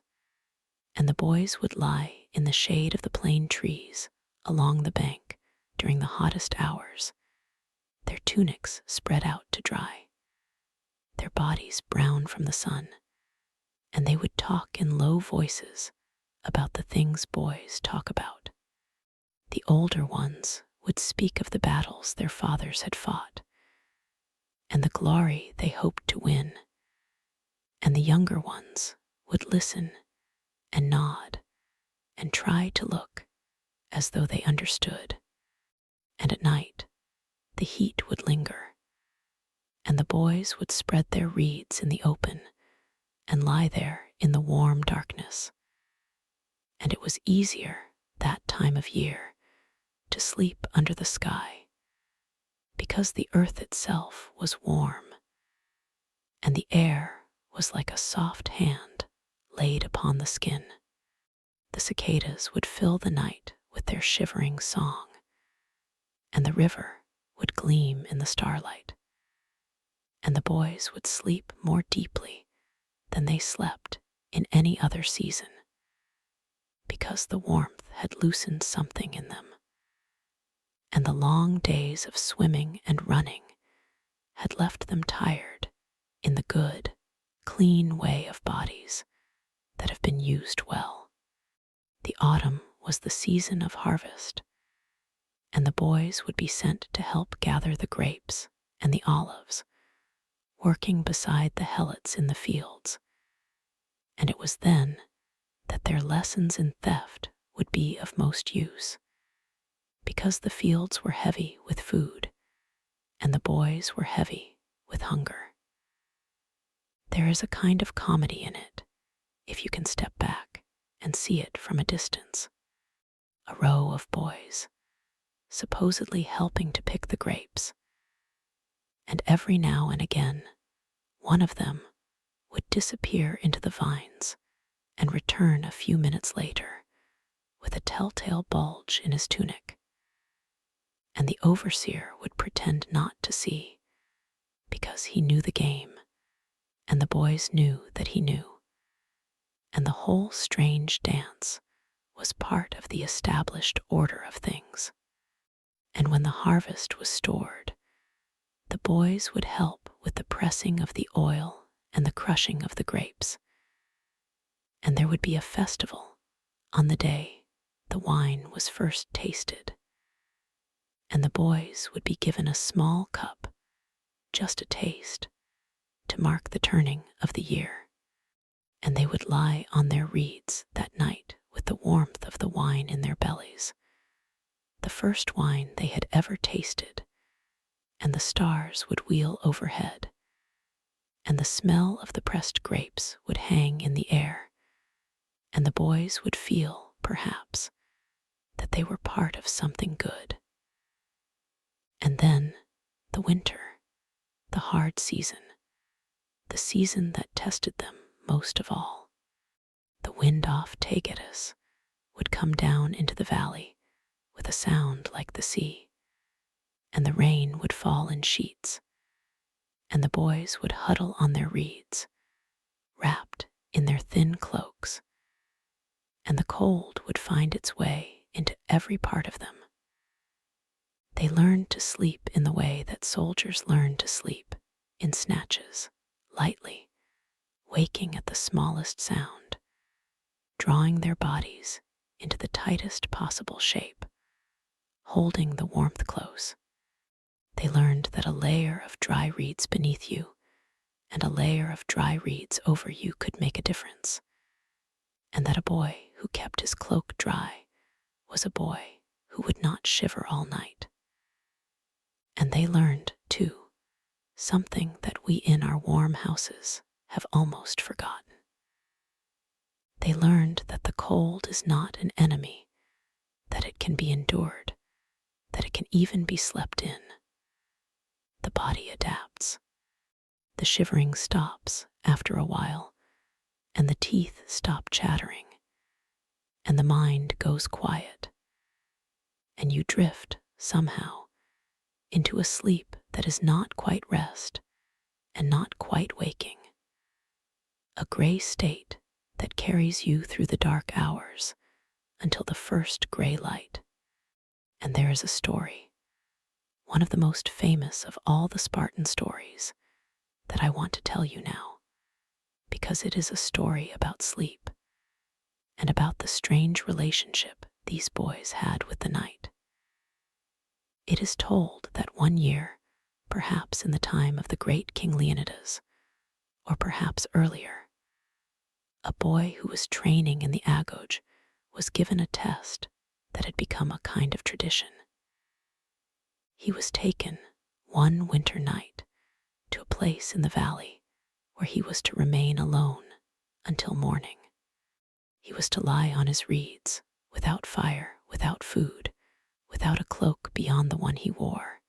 [SPEAKER 1] and the boys would lie in the shade of the plane trees along the bank during the hottest hours, their tunics spread out to dry, their bodies brown from the sun, and they would talk in low voices about the things boys talk about. The older ones would speak of the battles their fathers had fought and the glory they hoped to win, and the younger ones would listen and nod and try to look as though they understood. And at night, the heat would linger, and the boys would spread their reeds in the open and lie there in the warm darkness. And it was easier that time of year to sleep under the sky because the earth itself was warm and the air was like a soft hand laid upon the skin. The cicadas would fill the night with their shivering song, and the river would gleam in the starlight, and the boys would sleep more deeply than they slept in any other season, because the warmth had loosened something in them, and the long days of swimming and running had left them tired in the good, clean way of bodies that have been used well. The autumn was the season of harvest, and the boys would be sent to help gather the grapes and the olives, working beside the helots in the fields. And it was then that their lessons in theft would be of most use, because the fields were heavy with food, and the boys were heavy with hunger. There is a kind of comedy in it, if you can step back and see it from a distance. A row of boys, supposedly helping to pick the grapes, and every now and again, one of them would disappear into the vines and return a few minutes later with a telltale bulge in his tunic. And the overseer would pretend not to see, because he knew the game, and the boys knew that he knew. And the whole strange dance was part of the established order of things. And when the harvest was stored, the boys would help with the pressing of the oil and the crushing of the grapes. And there would be a festival on the day the wine was first tasted, and the boys would be given a small cup, just a taste, to mark the turning of the year. And they would lie on their reeds that night with the warmth of the wine in their bellies, the first wine they had ever tasted, and the stars would wheel overhead, and the smell of the pressed grapes would hang in the air, and the boys would feel, perhaps, that they were part of something good. And then the winter, the hard season, the season that tested them most of all. The wind off Tagetes would come down into the valley with a sound like the sea, and the rain would fall in sheets, and the boys would huddle on their reeds, wrapped in their thin cloaks, and the cold would find its way into every part of them. They learned to sleep in the way that soldiers learn to sleep, in snatches, lightly, waking at the smallest sound, drawing their bodies into the tightest possible shape, holding the warmth close. They learned that a layer of dry reeds beneath you and a layer of dry reeds over you could make a difference, and that a boy who kept his cloak dry was a boy who would not shiver all night. And they learned, too, something that we in our warm houses have almost forgotten. They learned that the cold is not an enemy, that it can be endured, that it can even be slept in. The body adapts. The shivering stops after a while, and the teeth stop chattering, and the mind goes quiet, and you drift, somehow, into a sleep that is not quite rest and not quite waking, a gray state that carries you through the dark hours until the first gray light. And there is a story, one of the most famous of all the Spartan stories, that I want to tell you now, because it is a story about sleep and about the strange relationship these boys had with the night. It is told that one year, perhaps in the time of the great King Leonidas, or perhaps earlier, a boy who was training in the Agoge was given a test that had become a kind of tradition. He was taken one winter night to a place in the valley where he was to remain alone until morning. He was to lie on his reeds, without fire, without food, without a cloak beyond the one he wore.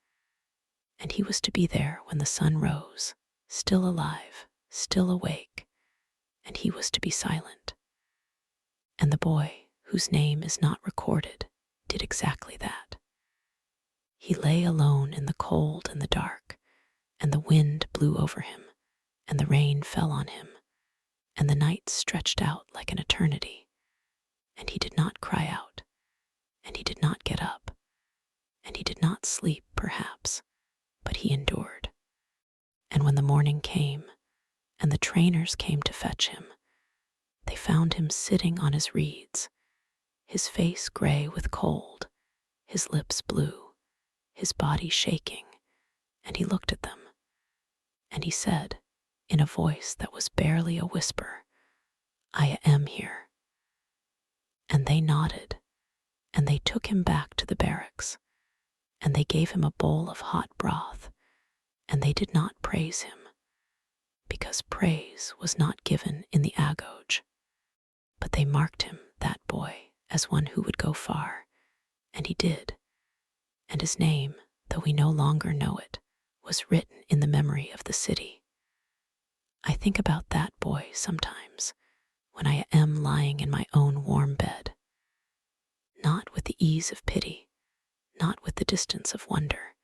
[SPEAKER 1] And he was to be there when the sun rose, still alive, still awake, and he was to be silent. And the boy, whose name is not recorded, did exactly that. He lay alone in the cold and the dark, and the wind blew over him, and the rain fell on him, and the night stretched out like an eternity. And he did not cry out, and he did not get up, and he did not sleep, perhaps, but he endured. And when the morning came, and the trainers came to fetch him, they found him sitting on his reeds, his face gray with cold, his lips blue, his body shaking, and he looked at them, and he said, in a voice that was barely a whisper, "I am here." And they nodded, and they took him back to the barracks, and they gave him a bowl of hot broth, and they did not praise him, because praise was not given in the Agoge, but they marked him, that boy, as one who would go far, and he did, and his name, though we no longer know it, was written in the memory of the city. I think about that boy sometimes, when I am lying in my own warm bed, not with the ease of pity, not with the distance of wonder,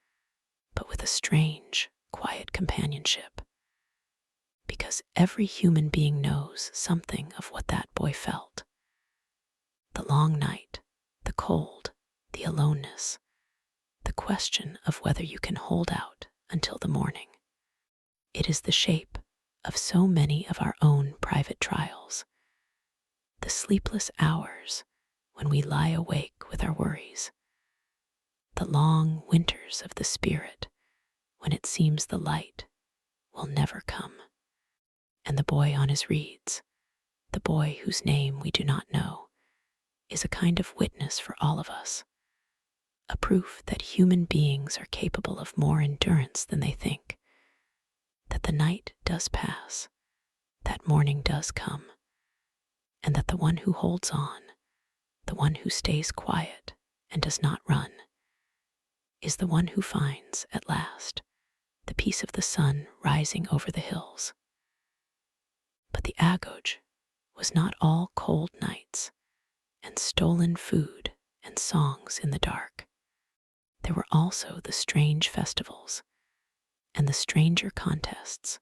[SPEAKER 1] but with a strange, quiet companionship. Because every human being knows something of what that boy felt. The long night, the cold, the aloneness, the question of whether you can hold out until the morning. It is the shape of so many of our own private trials, the sleepless hours when we lie awake with our worries, the long winters of the spirit when it seems the light will never come. And the boy on his reeds, the boy whose name we do not know, is a kind of witness for all of us, a proof that human beings are capable of more endurance than they think, that the night does pass, that morning does come, and that the one who holds on, the one who stays quiet and does not run, is the one who finds, at last, the peace of the sun rising over the hills. But the Agoge was not all cold nights and stolen food and songs in the dark. There were also the strange festivals and the stranger contests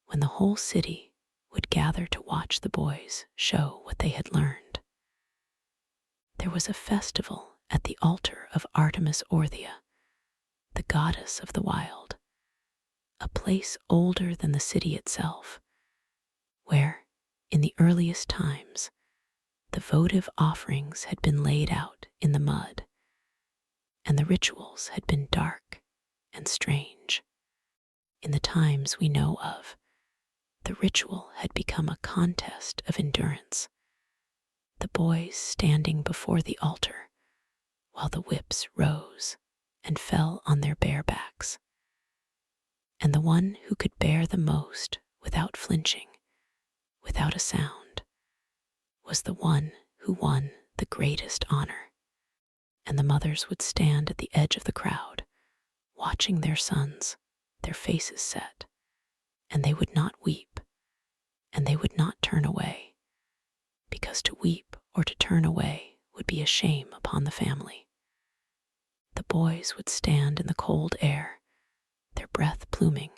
[SPEAKER 1] when the whole city would gather to watch the boys show what they had learned. There was a festival at the altar of Artemis Orthia, the goddess of the wild, a place older than the city itself, where, in the earliest times, the votive offerings had been laid out in the mud, and the rituals had been dark and strange. In the times we know of, the ritual had become a contest of endurance, the boys standing before the altar while the whips rose and fell on their bare backs. And the one who could bear the most without flinching, without a sound, was the one who won the greatest honor. And the mothers would stand at the edge of the crowd, watching their sons, their faces set, and they would not weep, and they would not turn away, because to weep or to turn away would be a shame upon the family. The boys would stand in the cold air, their breath pluming,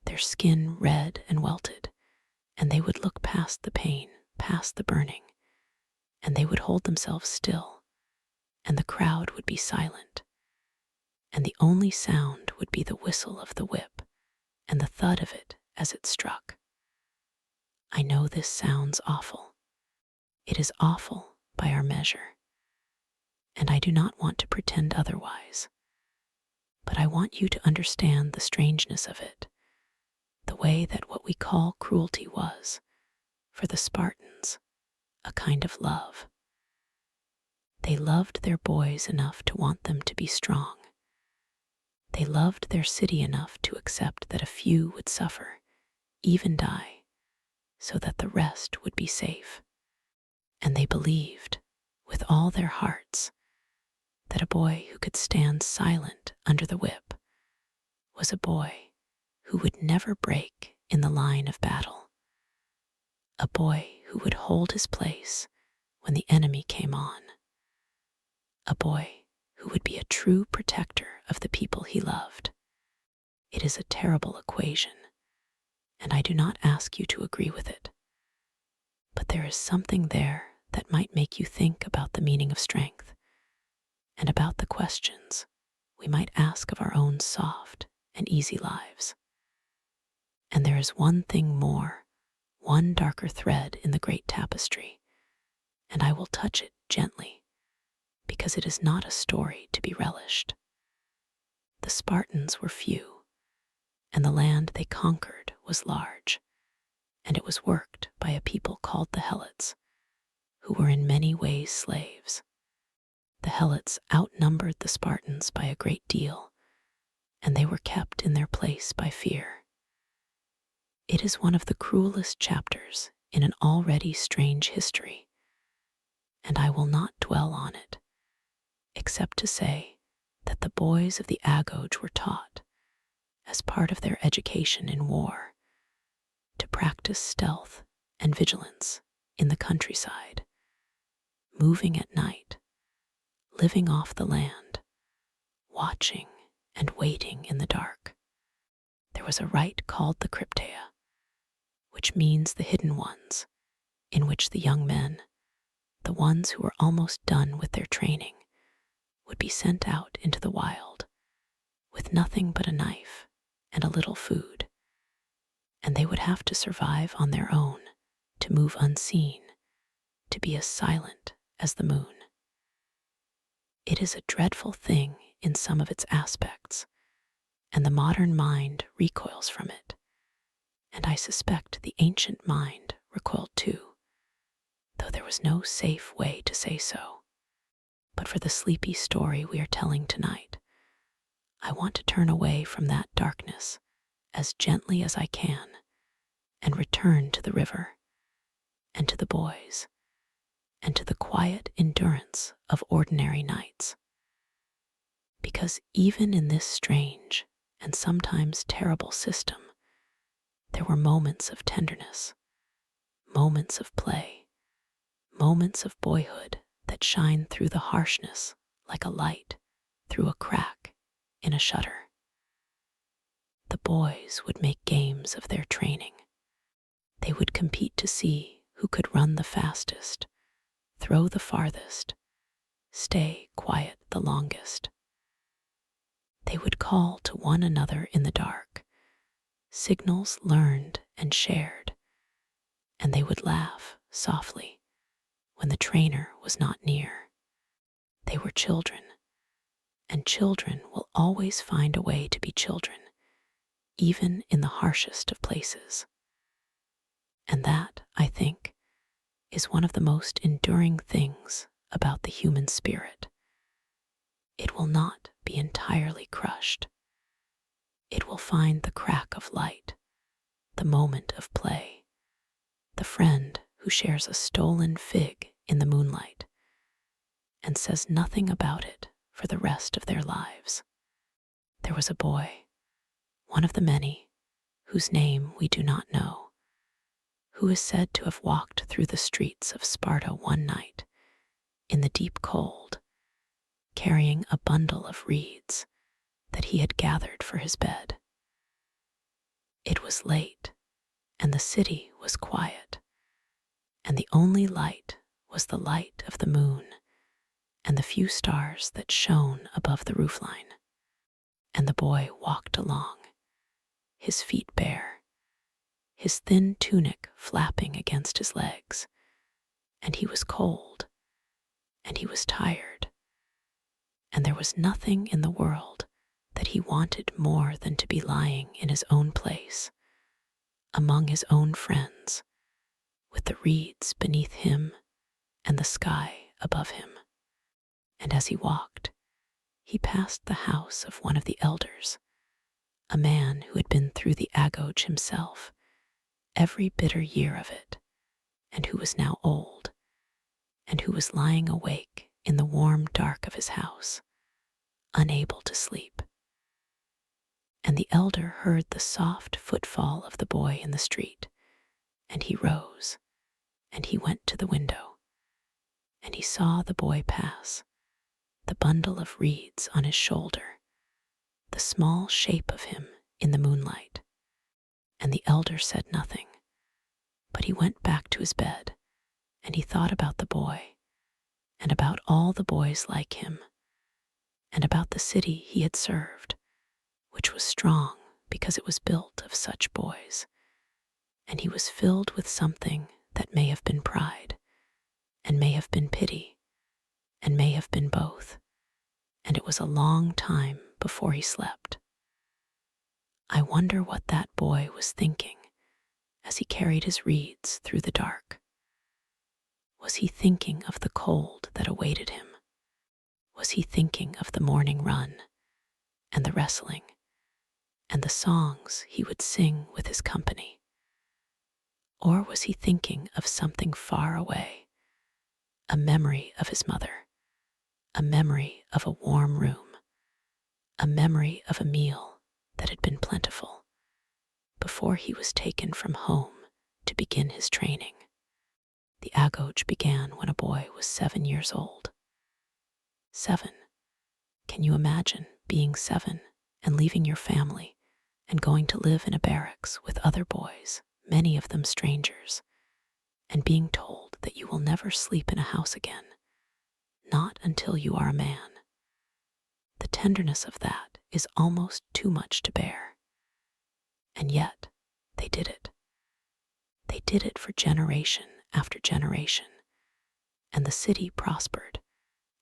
[SPEAKER 1] their skin red and welted, and they would look past the pain, past the burning, and they would hold themselves still, and the crowd would be silent, and the only sound would be the whistle of the whip and the thud of it as it struck. I know this sounds awful. It is awful by our measure, and I do not want to pretend otherwise. But I want you to understand the strangeness of it, the way that what we call cruelty was, for the Spartans, a kind of love. They loved their boys enough to want them to be strong. They loved their city enough to accept that a few would suffer, even die, so that the rest would be safe. And they believed, with all their hearts, that a boy who could stand silent under the whip was a boy who would never break in the line of battle, a boy who would hold his place when the enemy came on, a boy who would be a true protector of the people he loved. It is a terrible equation, and I do not ask you to agree with it, but there is something there that might make you think about the meaning of strength and about the questions we might ask of our own soft and easy lives. And there is one thing more, one darker thread in the great tapestry, and I will touch it gently, because it is not a story to be relished. The Spartans were few, and the land they conquered was large, and it was worked by a people called the Helots, who were in many ways slaves. The Helots outnumbered the Spartans by a great deal, and they were kept in their place by fear. It is one of the cruelest chapters in an already strange history, and I will not dwell on it, except to say that the boys of the Agoge were taught, as part of their education in war, to practice stealth and vigilance in the countryside, moving at night, living off the land, watching and waiting in the dark. There was a rite called the crypteia, which means the hidden ones, in which the young men, the ones who were almost done with their training, would be sent out into the wild with nothing but a knife and a little food, and they would have to survive on their own, to move unseen, to be as silent as the moon. It is a dreadful thing in some of its aspects, and the modern mind recoils from it, and I suspect the ancient mind recoiled too, though there was no safe way to say so. But for the sleepy story we are telling tonight, I want to turn away from that darkness as gently as I can and return to the river and to the boys and to the quiet endurance of ordinary nights. Because even in this strange and sometimes terrible system, there were moments of tenderness, moments of play, moments of boyhood that shine through the harshness like a light through a crack in a shutter. The boys would make games of their training. They would compete to see who could run the fastest, throw the farthest, stay quiet the longest. They would call to one another in the dark, signals learned and shared, and they would laugh softly when the trainer was not near. They were children, and children will always find a way to be children, even in the harshest of places. And that, I think, is one of the most enduring things about the human spirit. It will not be entirely crushed. It will find the crack of light, the moment of play, the friend who shares a stolen fig in the moonlight and says nothing about it for the rest of their lives. There was a boy, one of the many, whose name we do not know, who is said to have walked through the streets of Sparta one night in the deep cold, carrying a bundle of reeds that he had gathered for his bed. It was late, and the city was quiet, and the only light was the light of the moon and the few stars that shone above the roofline. And the boy walked along, his feet bare, his thin tunic flapping against his legs, and he was cold, and he was tired, and there was nothing in the world that he wanted more than to be lying in his own place, among his own friends, with the reeds beneath him and the sky above him. And as he walked, he passed the house of one of the elders, a man who had been through the Agoge himself, every bitter year of it, and who was now old, and who was lying awake in the warm dark of his house, unable to sleep. And the elder heard the soft footfall of the boy in the street, and he rose, and he went to the window, and he saw the boy pass, the bundle of reeds on his shoulder, the small shape of him in the moonlight. And the elder said nothing, but he went back to his bed, and he thought about the boy, and about all the boys like him, and about the city he had served, which was strong because it was built of such boys. And he was filled with something that may have been pride, and may have been pity, and may have been both, and it was a long time before he slept. I wonder what that boy was thinking as he carried his reeds through the dark. Was he thinking of the cold that awaited him? Was he thinking of the morning run, and the wrestling, and the songs he would sing with his company? Or was he thinking of something far away, a memory of his mother, a memory of a warm room, a memory of a meal that had been plentiful before he was taken from home to begin his training? The Agoge began when a boy was 7 years old. 7. Can you imagine being 7 and leaving your family and going to live in a barracks with other boys, many of them strangers, and being told that you will never sleep in a house again, not until you are a man? The tenderness of that is almost too much to bear. And yet, they did it. They did it for generation after generation, and the city prospered,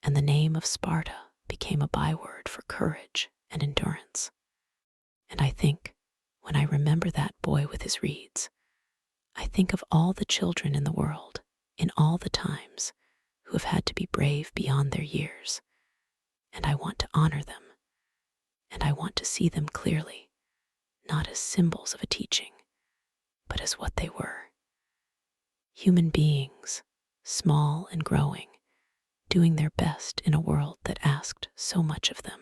[SPEAKER 1] and the name of Sparta became a byword for courage and endurance. And I think, when I remember that boy with his reeds, I think of all the children in the world, in all the times, who have had to be brave beyond their years, and I want to honor them, and I want to see them clearly, not as symbols of a teaching, but as what they were. Human beings, small and growing, doing their best in a world that asked so much of them.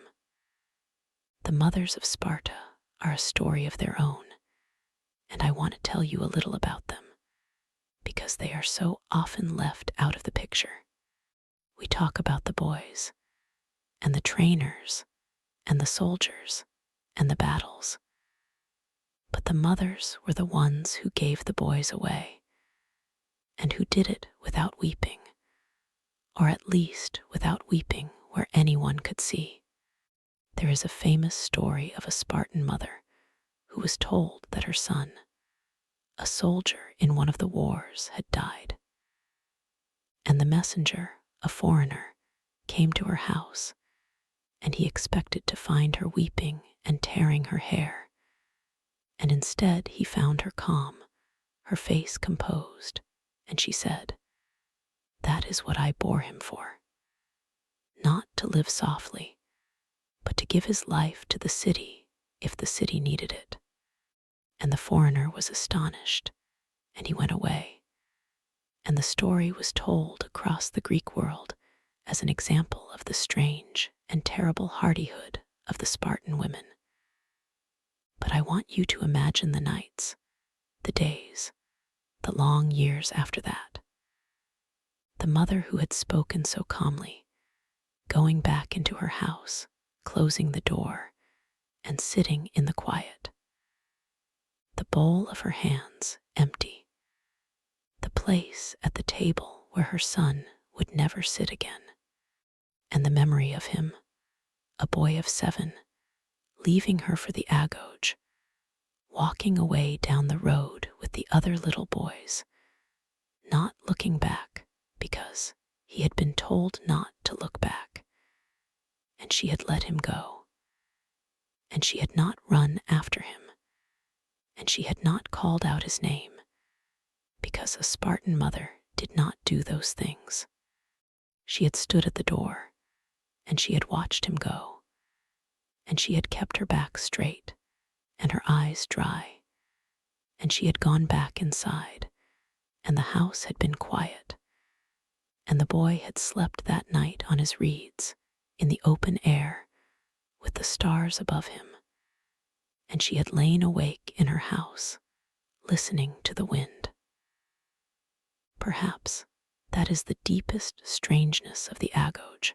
[SPEAKER 1] The mothers of Sparta are a story of their own, and I want to tell you a little about them, because they are so often left out of the picture. We talk about the boys, and the trainers, and the soldiers, and the battles, but the mothers were the ones who gave the boys away, and who did it without weeping, or at least without weeping where anyone could see. There is a famous story of a Spartan mother who was told that her son, a soldier in one of the wars, had died. And the messenger, a foreigner, came to her house, and he expected to find her weeping and tearing her hair. And instead he found her calm, her face composed, and she said, that is what I bore him for. Not to live softly, but to give his life to the city if the city needed it. And the foreigner was astonished, and he went away. And the story was told across the Greek world as an example of the strange and terrible hardihood of the Spartan women. But I want you to imagine the nights, the days, the long years after that. The mother who had spoken so calmly, going back into her house, closing the door, and sitting in the quiet. The bowl of her hands empty. The place at the table where her son would never sit again. And the memory of him, a boy of 7, leaving her for the Agoge, walking away down the road with the other little boys, not looking back because he had been told not to look back, and she had let him go, and she had not run after him, and she had not called out his name, because a Spartan mother did not do those things. She had stood at the door, and she had watched him go, and she had kept her back straight and her eyes dry, and she had gone back inside, and the house had been quiet, and the boy had slept that night on his reeds in the open air with the stars above him, and she had lain awake in her house, listening to the wind. Perhaps that is the deepest strangeness of the Agoge,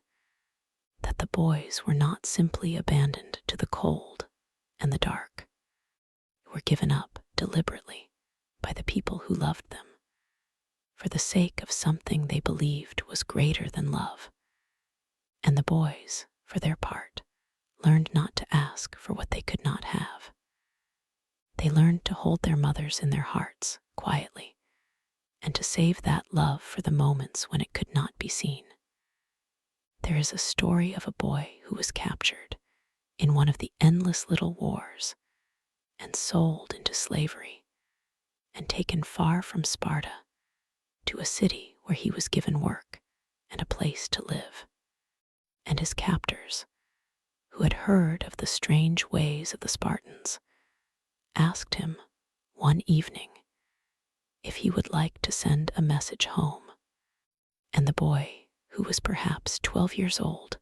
[SPEAKER 1] that the boys were not simply abandoned to the cold and the dark. They were given up deliberately by the people who loved them, for the sake of something they believed was greater than love. And the boys, for their part, learned not to ask for what they could not have. They learned to hold their mothers in their hearts quietly, and to save that love for the moments when it could not be seen. There is a story of a boy who was captured in one of the endless little wars and sold into slavery and taken far from Sparta to a city where he was given work and a place to live. And his captors, who had heard of the strange ways of the Spartans, asked him one evening if he would like to send a message home. And the boy, who was perhaps 12 years old,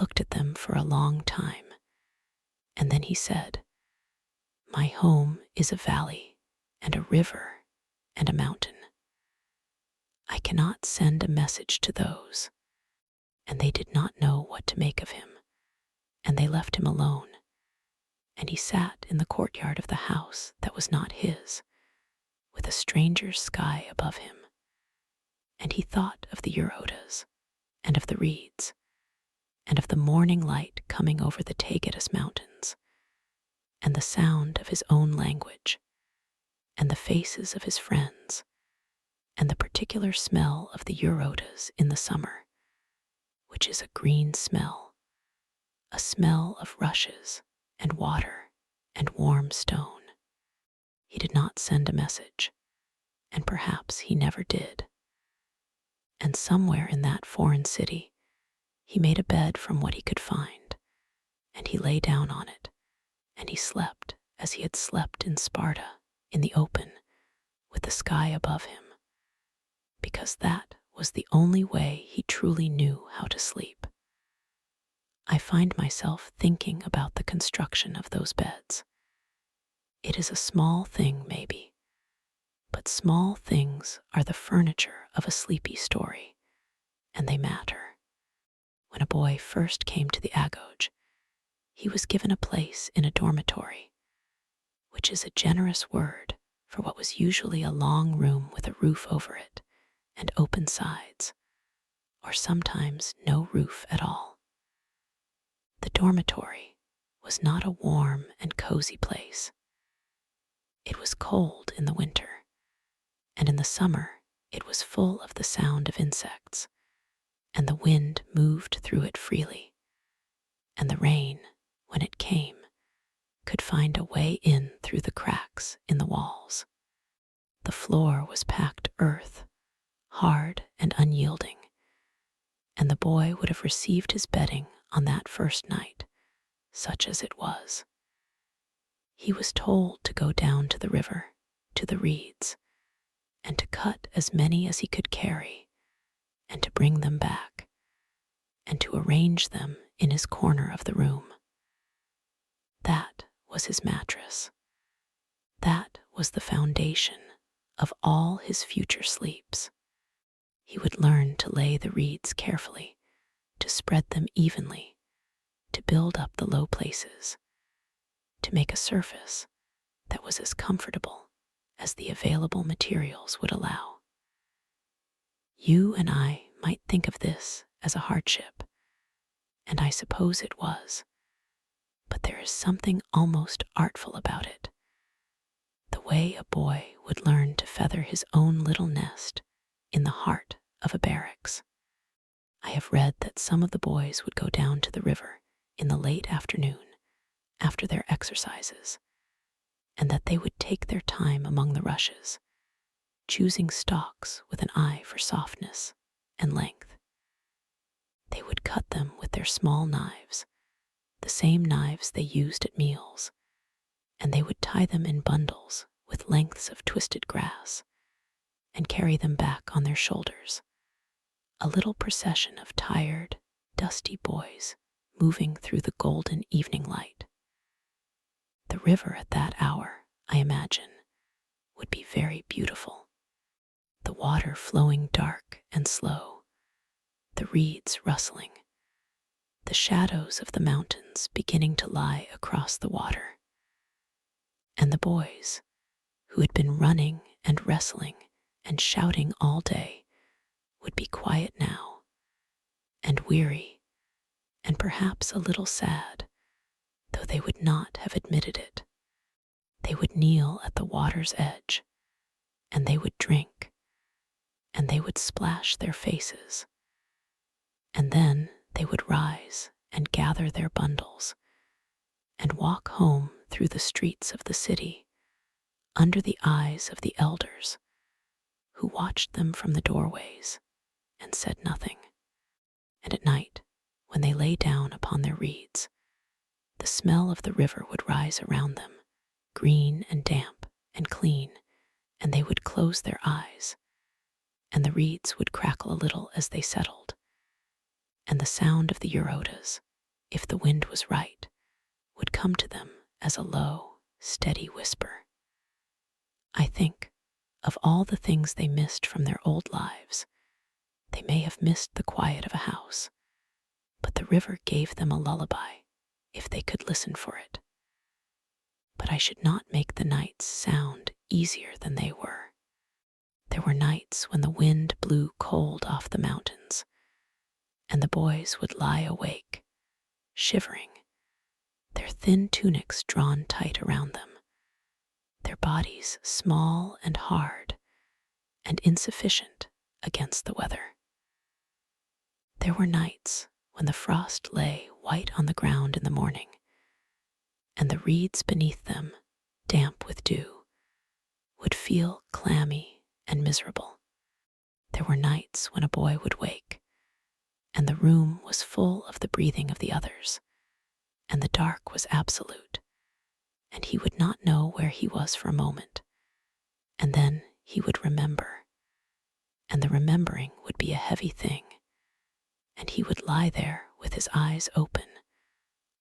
[SPEAKER 1] looked at them for a long time, and then he said, "My home is a valley and a river and a mountain. I cannot send a message to those." And they did not know what to make of him, and they left him alone, and he sat in the courtyard of the house that was not his, with a stranger's sky above him, and he thought of the Eurotas, and of the reeds, and of the morning light coming over the Tagetus mountains, and the sound of his own language, and the faces of his friends, and the particular smell of the Eurotas in the summer, which is a green smell, a smell of rushes and water and warm stone. He did not send a message, and perhaps he never did. And somewhere in that foreign city, he made a bed from what he could find, and he lay down on it, and he slept as he had slept in Sparta, in the open, with the sky above him, because that was the only way he truly knew how to sleep. I find myself thinking about the construction of those beds. It is a small thing, maybe, but small things are the furniture of a sleepy story, and they matter. When a boy first came to the Agoge, he was given a place in a dormitory, which is a generous word for what was usually a long room with a roof over it and open sides, or sometimes no roof at all. The dormitory was not a warm and cozy place. It was cold in the winter, and in the summer it was full of the sound of insects, and the wind moved through it freely, and the rain, when it came, could find a way in through the cracks in the walls. The floor was packed earth, hard and unyielding, and the boy would have received his bedding on that first night, such as it was. He was told to go down to the river, to the reeds, and to cut as many as he could carry, and to bring them back, and to arrange them in his corner of the room. That was his mattress. That was the foundation of all his future sleeps. He would learn to lay the reeds carefully, to spread them evenly, to build up the low places, to make a surface that was as comfortable as the available materials would allow. You and I might think of this as a hardship, and I suppose it was, but there is something almost artful about it. The way a boy would learn to feather his own little nest in the heart of a barracks. I have read that some of the boys would go down to the river in the late afternoon after their exercises, and that they would take their time among the rushes, choosing stalks with an eye for softness and length. They would cut them with their small knives, the same knives they used at meals, and they would tie them in bundles with lengths of twisted grass and carry them back on their shoulders, a little procession of tired, dusty boys moving through the golden evening light. The river at that hour, I imagine, would be very beautiful. The water flowing dark and slow, the reeds rustling, the shadows of the mountains beginning to lie across the water, and the boys, who had been running and wrestling and shouting all day, would be quiet now, and weary, and perhaps a little sad, though they would not have admitted it. They would kneel at the water's edge, and they would drink, and they would splash their faces, and then they would rise and gather their bundles and walk home through the streets of the city under the eyes of the elders, who watched them from the doorways and said nothing. And at night, when they lay down upon their reeds, the smell of the river would rise around them, green and damp and clean, and they would close their eyes, and the reeds would crackle a little as they settled, and the sound of the eurotas, if the wind was right, would come to them as a low, steady whisper. I think, of all the things they missed from their old lives, they may have missed the quiet of a house, but the river gave them a lullaby if they could listen for it. But I should not make the nights sound easier than they were. There were nights when the wind blew cold off the mountains, and the boys would lie awake, shivering, their thin tunics drawn tight around them, their bodies small and hard and insufficient against the weather. There were nights when the frost lay white on the ground in the morning, and the reeds beneath them, damp with dew, would feel clammy and miserable. There were nights when a boy would wake, and the room was full of the breathing of the others, and the dark was absolute, and he would not know where he was for a moment, and then he would remember, and the remembering would be a heavy thing, and he would lie there with his eyes open,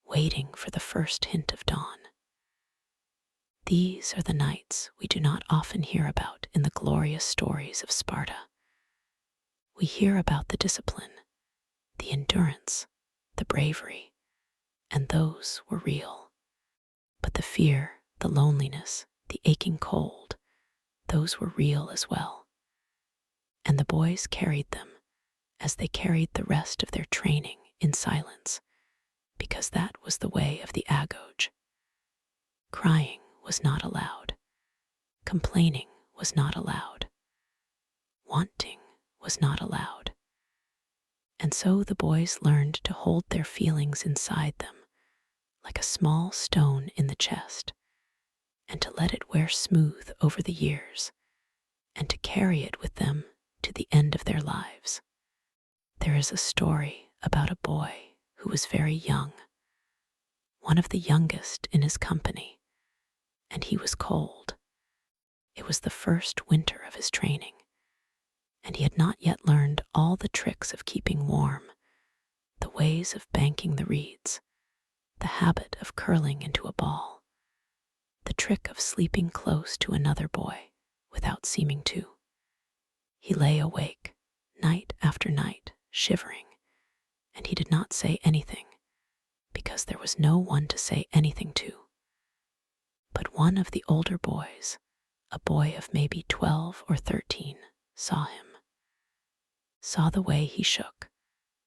[SPEAKER 1] waiting for the first hint of dawn. These are the nights we do not often hear about in the glorious stories of Sparta. We hear about the discipline, the endurance, the bravery, and those were real. But the fear, the loneliness, the aching cold, those were real as well. And the boys carried them as they carried the rest of their training in silence, because that was the way of the Agoge. Crying was not allowed. Complaining was not allowed. Wanting was not allowed. And so the boys learned to hold their feelings inside them, like a small stone in the chest, and to let it wear smooth over the years, and to carry it with them to the end of their lives. There is a story about a boy who was very young, one of the youngest in his company, and he was cold. It was the first winter of his training, and he had not yet learned all the tricks of keeping warm, the ways of banking the reeds, the habit of curling into a ball, the trick of sleeping close to another boy without seeming to. He lay awake, night after night, shivering, and he did not say anything, because there was no one to say anything to. But one of the older boys, a boy of maybe 12 or 13, saw him, saw the way he shook,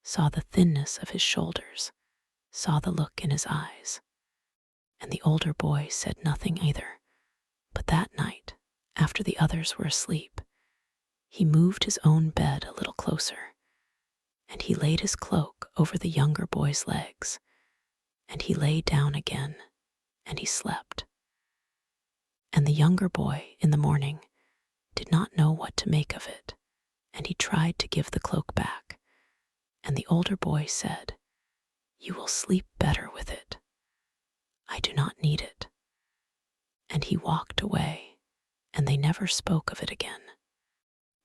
[SPEAKER 1] saw the thinness of his shoulders, saw the look in his eyes. And the older boy said nothing either, but that night, after the others were asleep, he moved his own bed a little closer, and he laid his cloak over the younger boy's legs, and he lay down again, and he slept. And the younger boy, in the morning, did not know what to make of it, and he tried to give the cloak back, and the older boy said, "You will sleep better with it. I do not need it." And he walked away, and they never spoke of it again.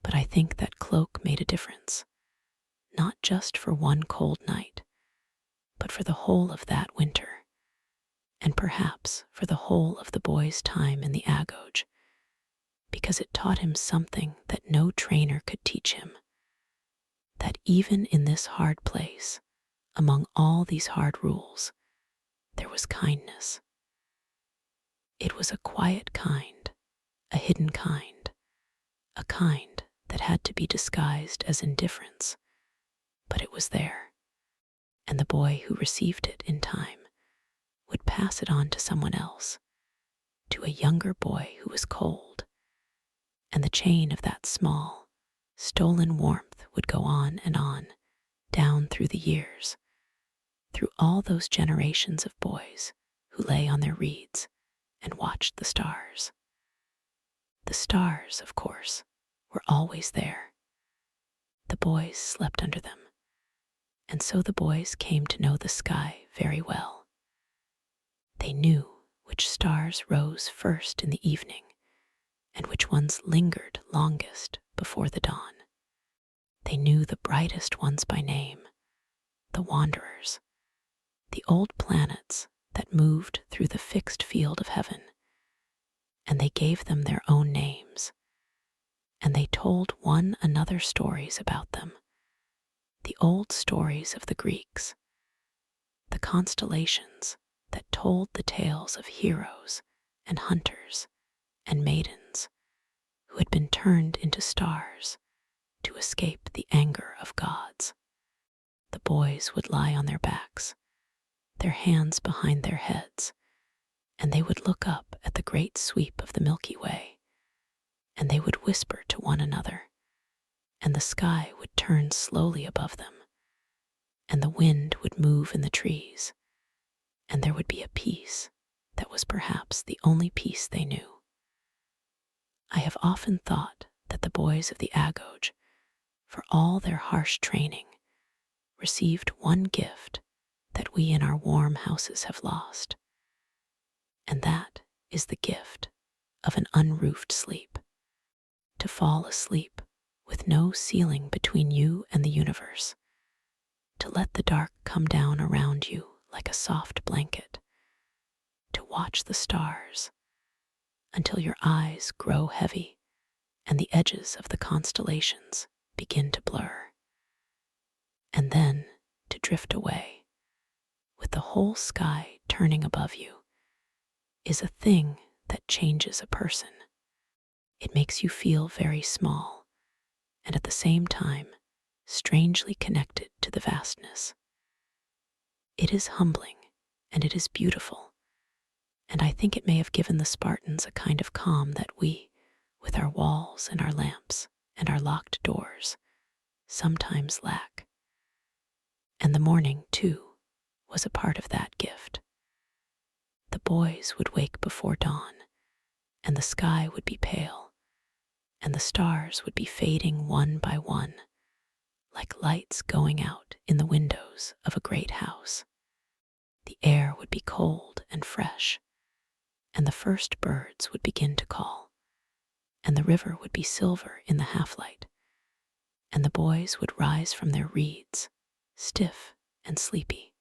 [SPEAKER 1] But I think that cloak made a difference, not just for one cold night, but for the whole of that winter, and perhaps for the whole of the boy's time in the Agoge, because it taught him something that no trainer could teach him, that even in this hard place, among all these hard rules, there was kindness. It was a quiet kind, a hidden kind, a kind that had to be disguised as indifference, but it was there, and the boy who received it in time would pass it on to someone else, to a younger boy who was cold, and the chain of that small, stolen warmth would go on, down through the years, through all those generations of boys who lay on their reeds and watched the stars. The stars, of course, were always there. The boys slept under them, and so the boys came to know the sky very well. They knew which stars rose first in the evening and which ones lingered longest before the dawn. They knew the brightest ones by name, the wanderers, the old planets that moved through the fixed field of heaven, and they gave them their own names, and they told one another stories about them, the old stories of the Greeks, the constellations that told the tales of heroes and hunters and maidens who had been turned into stars to escape the anger of gods. The boys would lie on their backs, their hands behind their heads, and they would look up at the great sweep of the Milky Way, and they would whisper to one another, and the sky would turn slowly above them, and the wind would move in the trees, and there would be a peace that was perhaps the only peace they knew. I have often thought that the boys of the Agoge, for all their harsh training, received one gift that we in our warm houses have lost, and that is the gift of an unroofed sleep, to fall asleep with no ceiling between you and the universe, to let the dark come down around you like a soft blanket, to watch the stars until your eyes grow heavy and the edges of the constellations begin to blur, and then to drift away with the whole sky turning above you is a thing that changes a person. It makes you feel very small and at the same time strangely connected to the vastness. It is humbling and it is beautiful, and I think it may have given the Spartans a kind of calm that we, with our walls and our lamps and our locked doors, sometimes lack. And the morning, too, was a part of that gift. The boys would wake before dawn, and the sky would be pale, and the stars would be fading one by one, like lights going out in the windows of a great house. The air would be cold and fresh, and the first birds would begin to call, and the river would be silver in the half-light, and the boys would rise from their reeds, stiff and sleepy,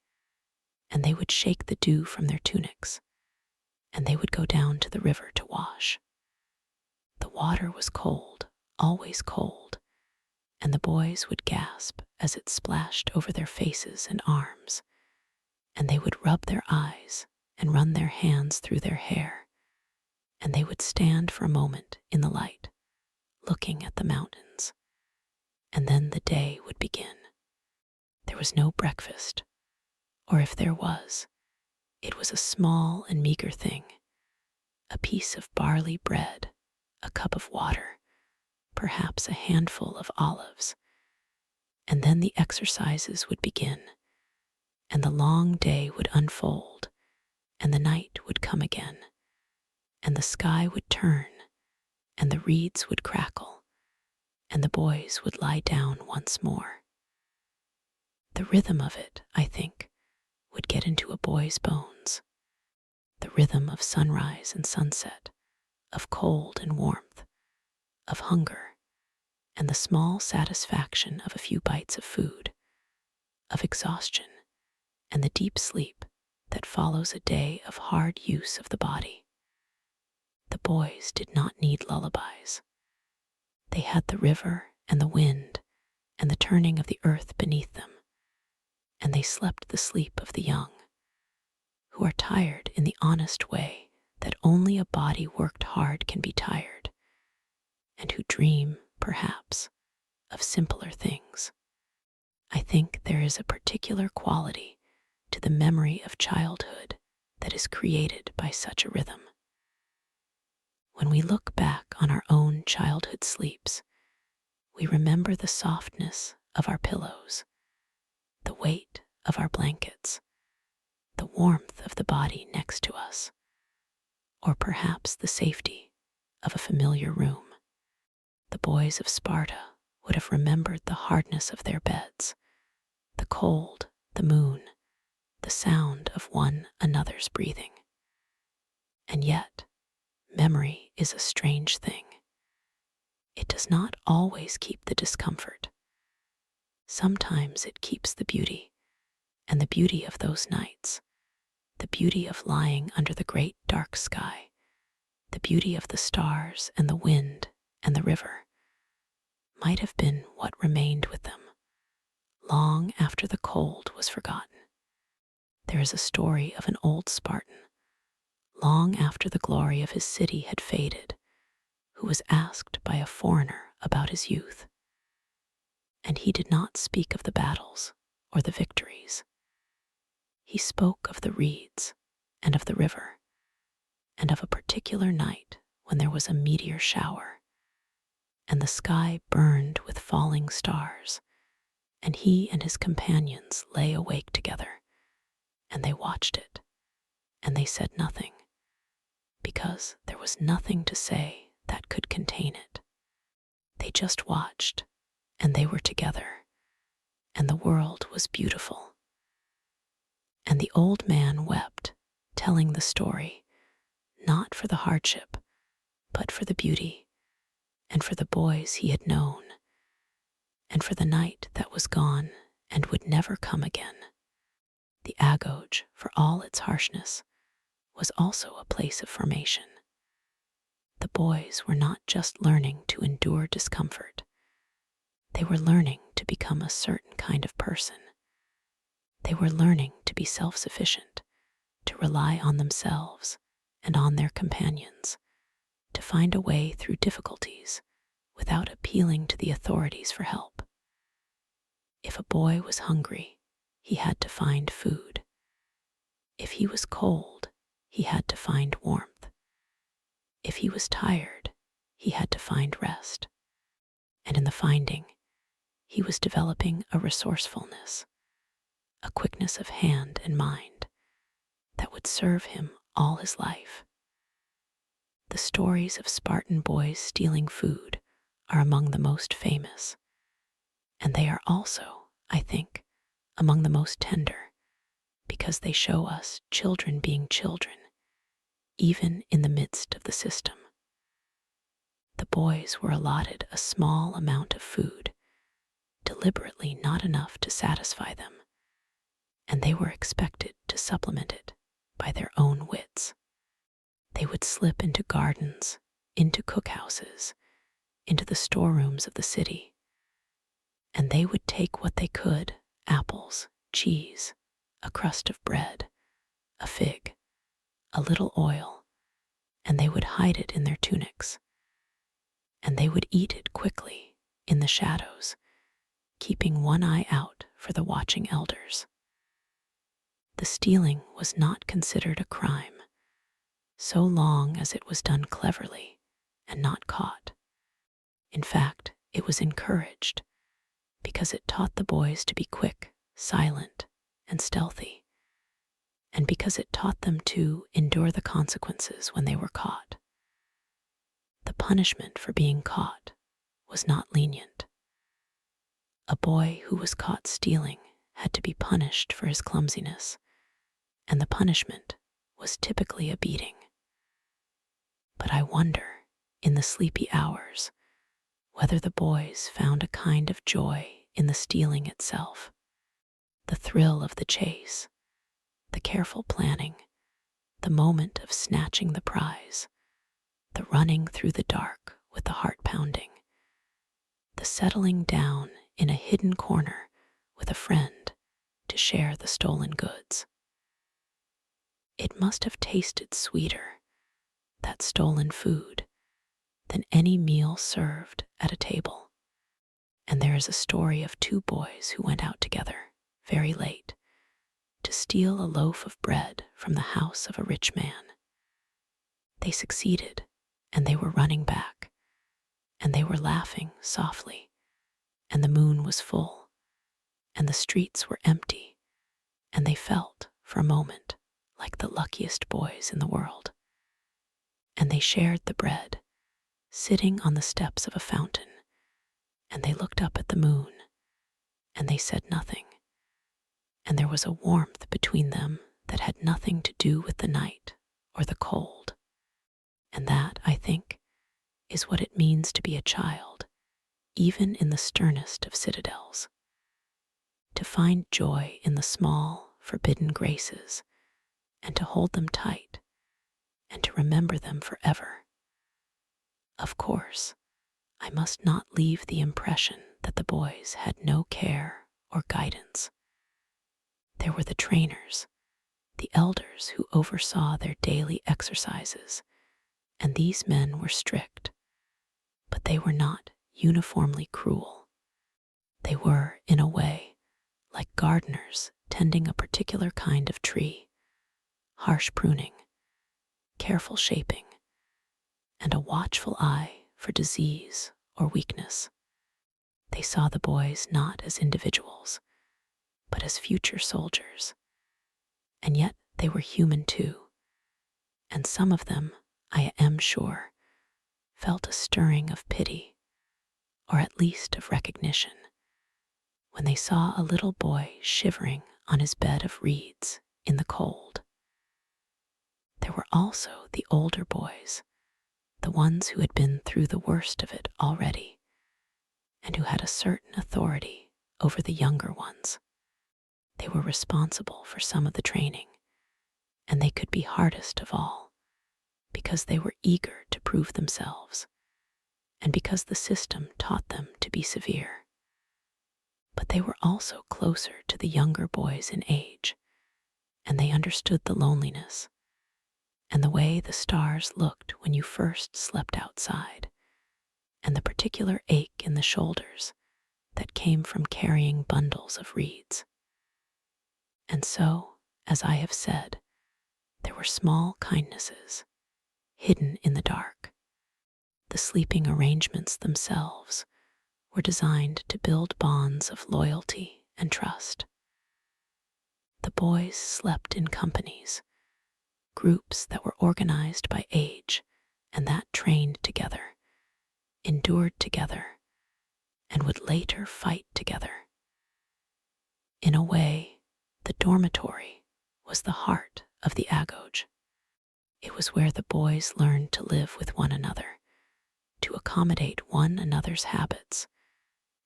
[SPEAKER 1] and they would shake the dew from their tunics, and they would go down to the river to wash. The water was cold, always cold, and the boys would gasp as it splashed over their faces and arms, and they would rub their eyes and run their hands through their hair, and they would stand for a moment in the light, looking at the mountains, and then the day would begin. There was no breakfast, or if there was, it was a small and meager thing, a piece of barley bread, a cup of water, perhaps a handful of olives. And then the exercises would begin, and the long day would unfold, and the night would come again, and the sky would turn, and the reeds would crackle, and the boys would lie down once more. The rhythm of it, I think, would get into a boy's bones. The rhythm of sunrise and sunset, of cold and warmth, of hunger, and the small satisfaction of a few bites of food, of exhaustion, and the deep sleep that follows a day of hard use of the body. The boys did not need lullabies. They had the river and the wind and the turning of the earth beneath them, and they slept the sleep of the young, who are tired in the honest way that only a body worked hard can be tired, and who dream, perhaps, of simpler things. I think there is a particular quality to the memory of childhood that is created by such a rhythm. When we look back on our own childhood sleeps, we remember the softness of our pillows, the weight of our blankets, the warmth of the body next to us, or perhaps the safety of a familiar room. The boys of Sparta would have remembered the hardness of their beds, the cold, the moon, the sound of one another's breathing. And yet, memory is a strange thing. It does not always keep the discomfort. Sometimes it keeps the beauty, and the beauty of those nights, the beauty of lying under the great dark sky, the beauty of the stars and the wind and the river, might have been what remained with them long after the cold was forgotten. There is a story of an old Spartan, long after the glory of his city had faded, who was asked by a foreigner about his youth. And he did not speak of the battles or the victories. He spoke of the reeds and of the river, and of a particular night when there was a meteor shower, and the sky burned with falling stars, and he and his companions lay awake together, and they watched it, and they said nothing, because there was nothing to say that could contain it. They just watched, and they were together, and the world was beautiful. And the old man wept, telling the story, not for the hardship, but for the beauty, and for the boys he had known, and for the night that was gone and would never come again. The Agoge, for all its harshness, was also a place of formation. The boys were not just learning to endure discomfort. They were learning to become a certain kind of person. They were learning to be self-sufficient, to rely on themselves and on their companions, to find a way through difficulties without appealing to the authorities for help. If a boy was hungry, he had to find food. If he was cold, he had to find warmth. If he was tired, he had to find rest. And in the finding, he was developing a resourcefulness, a quickness of hand and mind that would serve him all his life. The stories of Spartan boys stealing food are among the most famous, and they are also, I think, among the most tender, because they show us children being children, even in the midst of the system. The boys were allotted a small amount of food, deliberately not enough to satisfy them, and they were expected to supplement it by their own wits. They would slip into gardens, into cookhouses, into the storerooms of the city, and they would take what they could: apples, cheese, a crust of bread, a fig, a little oil, and they would hide it in their tunics, and they would eat it quickly in the shadows, keeping one eye out for the watching elders. The stealing was not considered a crime, so long as it was done cleverly and not caught. In fact, it was encouraged because it taught the boys to be quick, silent, and stealthy, and because it taught them to endure the consequences when they were caught. The punishment for being caught was not lenient. A boy who was caught stealing had to be punished for his clumsiness, and the punishment was typically a beating. But I wonder, in the sleepy hours, whether the boys found a kind of joy in the stealing itself, the thrill of the chase, the careful planning, the moment of snatching the prize, the running through the dark with the heart pounding, the settling down in a hidden corner with a friend to share the stolen goods. It must have tasted sweeter, that stolen food, than any meal served at a table. And there is a story of two boys who went out together, very late, to steal a loaf of bread from the house of a rich man. They succeeded, and they were running back, and they were laughing softly, and the moon was full, and the streets were empty, and they felt, for a moment, like the luckiest boys in the world. And they shared the bread, sitting on the steps of a fountain, and they looked up at the moon, and they said nothing, and there was a warmth between them that had nothing to do with the night or the cold. And that, I think, is what it means to be a child, even in the sternest of citadels. To find joy in the small, forbidden graces, and to hold them tight, and to remember them forever. Of course, I must not leave the impression that the boys had no care or guidance. There were the trainers, the elders who oversaw their daily exercises, and these men were strict, but they were not uniformly cruel. They were, in a way, like gardeners tending a particular kind of tree: harsh pruning, careful shaping, and a watchful eye for disease or weakness. They saw the boys not as individuals, but as future soldiers. And yet they were human too, and some of them, I am sure, felt a stirring of pity, or at least of recognition, when they saw a little boy shivering on his bed of reeds in the cold. There were also the older boys, the ones who had been through the worst of it already, and who had a certain authority over the younger ones. They were responsible for some of the training, and they could be hardest of all, because they were eager to prove themselves, and because the system taught them to be severe. But they were also closer to the younger boys in age, and they understood the loneliness, and the way the stars looked when you first slept outside, and the particular ache in the shoulders that came from carrying bundles of reeds. And so, as I have said, there were small kindnesses, hidden in the dark. The sleeping arrangements themselves were designed to build bonds of loyalty and trust. The boys slept in companies, groups that were organized by age and that trained together, endured together, and would later fight together. In a way, the dormitory was the heart of the Agoge. It was where the boys learned to live with one another, to accommodate one another's habits,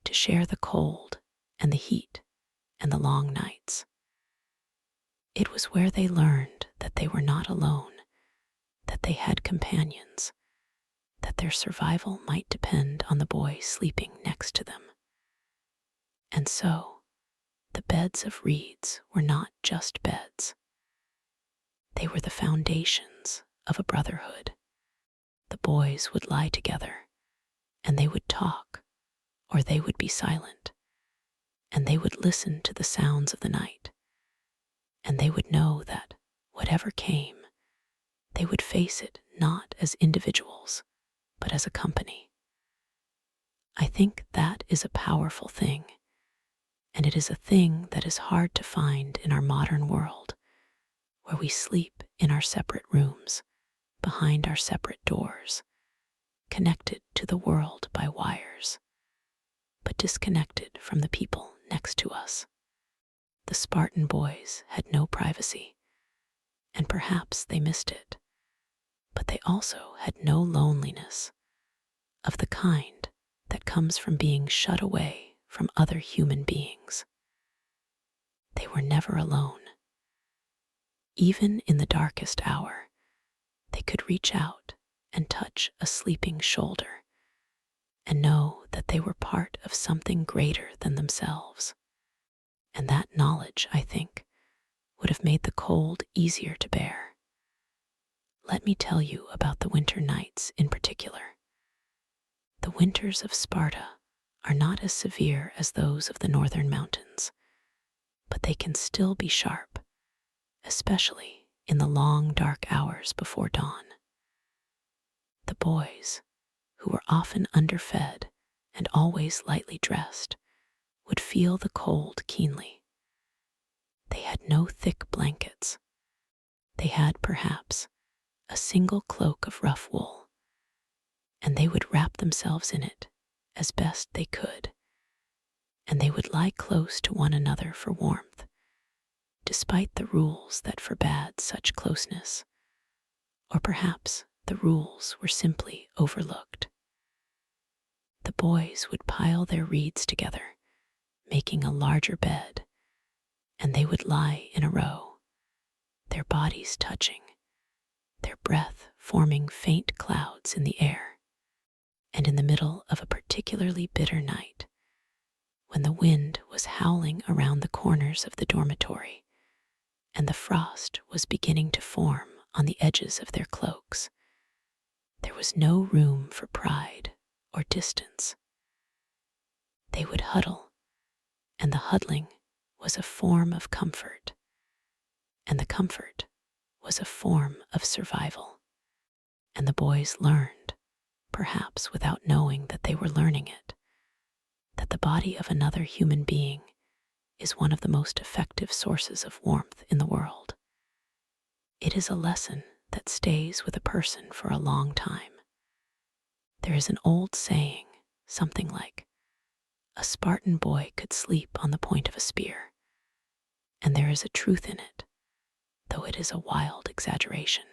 [SPEAKER 1] to share the cold and the heat and the long nights. It was where they learned that they were not alone, that they had companions, that their survival might depend on the boy sleeping next to them. And so, the beds of reeds were not just beds. They were the foundations of a brotherhood. The boys would lie together, and they would talk, or they would be silent, and they would listen to the sounds of the night, and they would know that, whatever came, they would face it not as individuals, but as a company. I think that is a powerful thing, and it is a thing that is hard to find in our modern world, where we sleep in our separate rooms, behind our separate doors, connected to the world by wires, but disconnected from the people next to us. The Spartan boys had no privacy, and perhaps they missed it, but they also had no loneliness, of the kind that comes from being shut away from other human beings. They were never alone. Even in the darkest hour, they could reach out and touch a sleeping shoulder and know that they were part of something greater than themselves. And that knowledge, I think, would have made the cold easier to bear. Let me tell you about the winter nights in particular. The winters of Sparta are not as severe as those of the northern mountains, but they can still be sharp, especially in the long dark hours before dawn. The boys, who were often underfed and always lightly dressed, would feel the cold keenly. They had no thick blankets. They had, perhaps, a single cloak of rough wool, and they would wrap themselves in it as best they could, and they would lie close to one another for warmth, despite the rules that forbade such closeness, or perhaps the rules were simply overlooked. The boys would pile their reeds together, making a larger bed, and they would lie in a row, their bodies touching, their breath forming faint clouds in the air. And in the middle of a particularly bitter night, when the wind was howling around the corners of the dormitory, and the frost was beginning to form on the edges of their cloaks, there was no room for pride or distance. They would huddle, and the huddling was a form of comfort, and the comfort was a form of survival. And the boys learned, perhaps without knowing that they were learning it, that the body of another human being is one of the most effective sources of warmth in the world. It is a lesson that stays with a person for a long time. There is an old saying, something like, "A Spartan boy could sleep on the point of a spear," and there is a truth in it, though it is a wild exaggeration.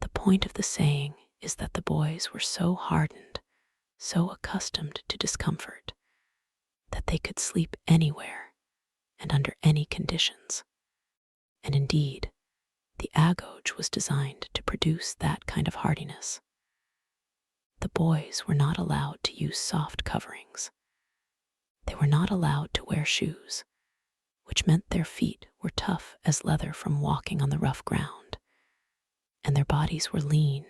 [SPEAKER 1] The point of the saying is that the boys were so hardened, so accustomed to discomfort, that they could sleep anywhere and under any conditions. And indeed, the Agoge was designed to produce that kind of hardiness. The boys were not allowed to use soft coverings. They were not allowed to wear shoes, which meant their feet were tough as leather from walking on the rough ground, and their bodies were lean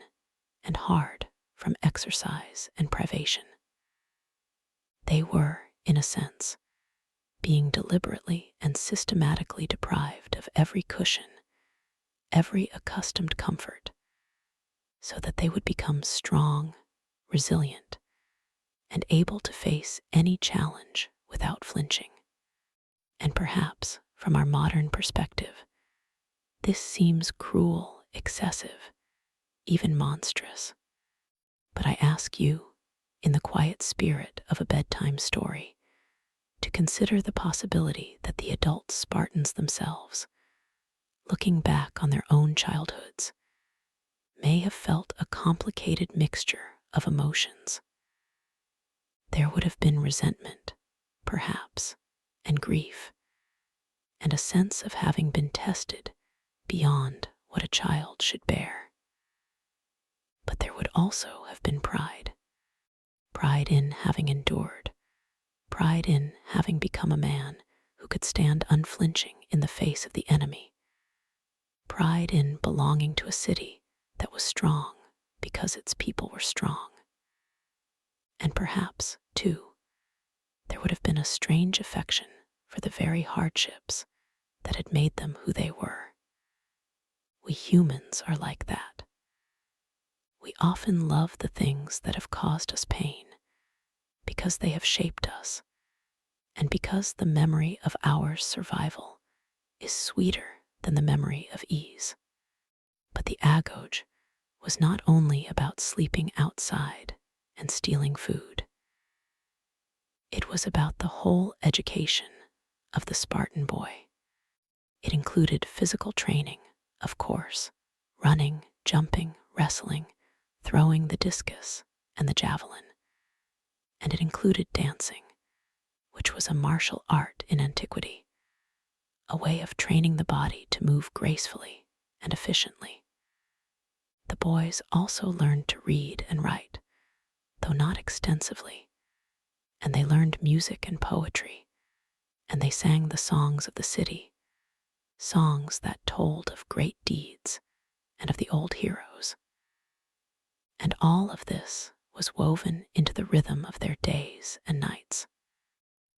[SPEAKER 1] and hard from exercise and privation. They were, in a sense, being deliberately and systematically deprived of every cushion, every accustomed comfort, so that they would become strong, resilient, and able to face any challenge without flinching. And perhaps, from our modern perspective, this seems cruel, excessive, even monstrous. But I ask you, in the quiet spirit of a bedtime story, to consider the possibility that the adult Spartans themselves, looking back on their own childhoods, may have felt a complicated mixture of emotions. There would have been resentment, perhaps, and grief, and a sense of having been tested beyond what a child should bear. But there would also have been pride. Pride in having endured, pride in having become a man who could stand unflinching in the face of the enemy, pride in belonging to a city that was strong because its people were strong. And perhaps, too, there would have been a strange affection for the very hardships that had made them who they were. We humans are like that. We often love the things that have caused us pain because they have shaped us, and because the memory of our survival is sweeter than the memory of ease. But the Agoge was not only about sleeping outside and stealing food. It was about the whole education of the Spartan boy. It included physical training, of course, running, jumping, wrestling, throwing the discus and the javelin. And it included dancing, which was a martial art in antiquity, a way of training the body to move gracefully and efficiently. The boys also learned to read and write, though not extensively, and they learned music and poetry, and they sang the songs of the city, songs that told of great deeds and of the old heroes. And all of this was woven into the rhythm of their days and nights.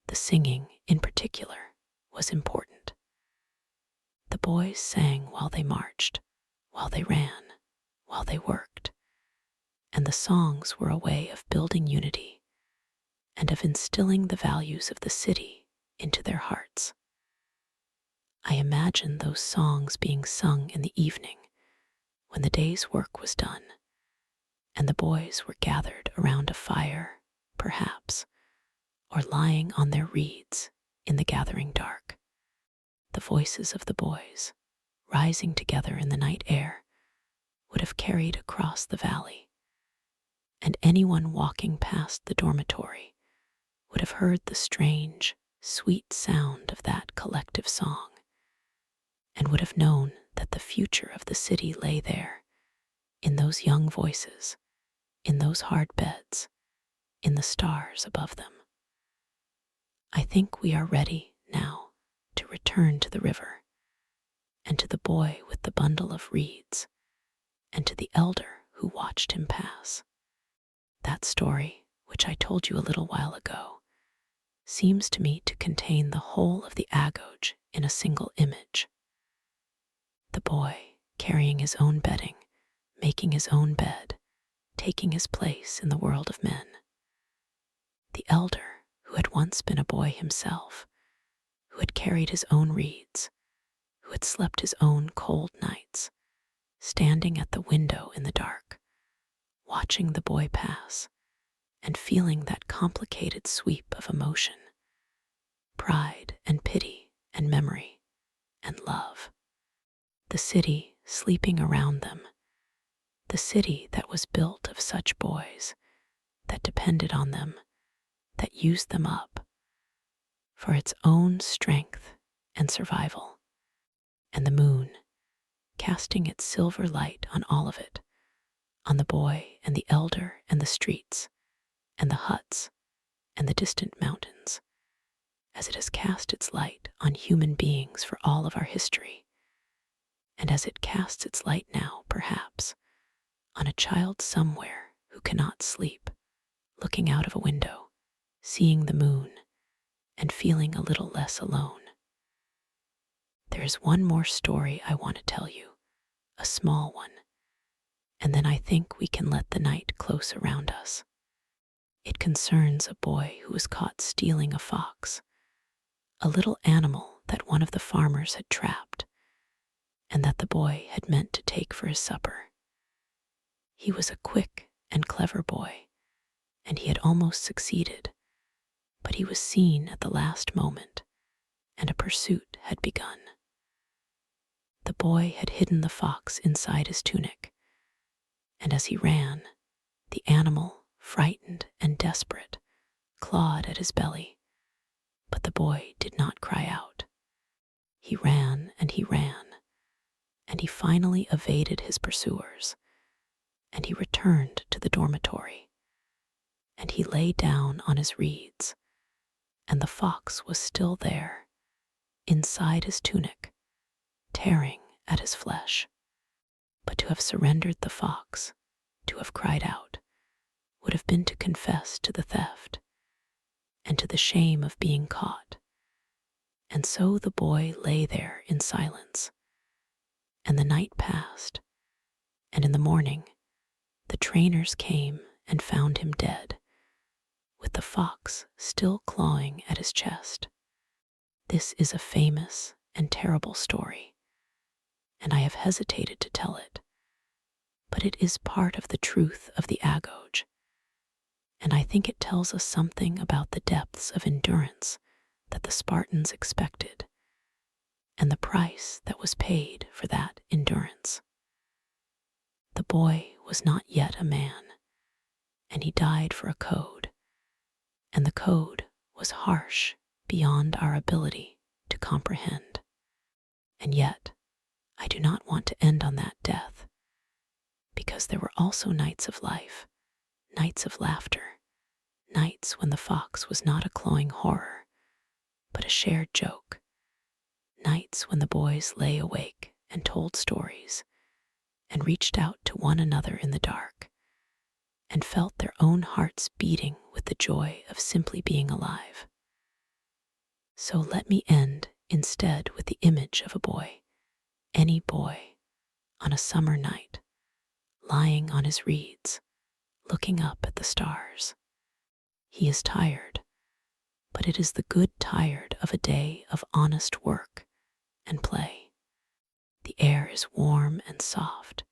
[SPEAKER 1] The singing, in particular, was important. The boys sang while they marched, while they ran, while they worked, and the songs were a way of building unity and of instilling the values of the city into their hearts. I imagine those songs being sung in the evening when the day's work was done, and the boys were gathered around a fire, perhaps, or lying on their reeds in the gathering dark. The voices of the boys, rising together in the night air, would have carried across the valley, and anyone walking past the dormitory would have heard the strange, sweet sound of that collective song, and would have known that the future of the city lay there, in those young voices, in those hard beds, in the stars above them. I think we are ready now to return to the river, and to the boy with the bundle of reeds, and to the elder who watched him pass. That story, which I told you a little while ago, seems to me to contain the whole of the Agoge in a single image. The boy carrying his own bedding, making his own bed, taking his place in the world of men. The elder who had once been a boy himself, who had carried his own reeds, who had slept his own cold nights, standing at the window in the dark, watching the boy pass, and feeling that complicated sweep of emotion, pride and pity and memory and love. The city sleeping around them, the city that was built of such boys, that depended on them, that used them up for its own strength and survival, and the moon, casting its silver light on all of it, on the boy and the elder and the streets and the huts and the distant mountains, as it has cast its light on human beings for all of our history, and as it casts its light now, perhaps, on a child somewhere who cannot sleep, looking out of a window, seeing the moon, and feeling a little less alone. There is one more story I want to tell you, a small one, and then I think we can let the night close around us. It concerns a boy who was caught stealing a fox, a little animal that one of the farmers had trapped, and that the boy had meant to take for his supper. He was a quick and clever boy, and he had almost succeeded, but he was seen at the last moment, and a pursuit had begun. The boy had hidden the fox inside his tunic, and as he ran, the animal, frightened and desperate, clawed at his belly, but the boy did not cry out. He ran and he ran, and he finally evaded his pursuers, and he returned to the dormitory, and he lay down on his reeds, and the fox was still there, inside his tunic, tearing at his flesh. But to have surrendered the fox, to have cried out, would have been to confess to the theft and to the shame of being caught. And so the boy lay there in silence, and the night passed, and in the morning the trainers came and found him dead, with the fox still clawing at his chest. This is a famous and terrible story, and I have hesitated to tell it, but it is part of the truth of the Agoge, and I think it tells us something about the depths of endurance that the Spartans expected, and the price that was paid for that endurance. The boy was not yet a man, and he died for a code, and the code was harsh beyond our ability to comprehend. And yet, I do not want to end on that death, because there were also nights of life, nights of laughter, nights when the fox was not a clawing horror, but a shared joke, nights when the boys lay awake and told stories and reached out to one another in the dark and felt their own hearts beating with the joy of simply being alive. So let me end instead with the image of a boy, any boy, on a summer night, lying on his reeds, looking up at the stars. He is tired, but it is the good tired of a day of honest work and play. The air is warm and soft,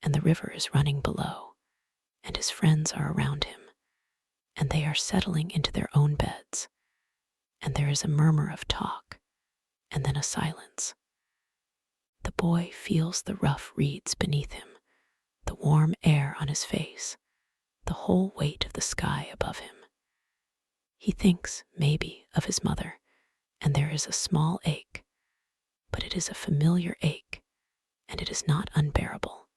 [SPEAKER 1] and the river is running below, and his friends are around him, and they are settling into their own beds, and there is a murmur of talk, and then a silence. The boy feels the rough reeds beneath him, the warm air on his face, the whole weight of the sky above him. He thinks, maybe, of his mother, and there is a small ache, but it is a familiar ache, and it is not unbearable.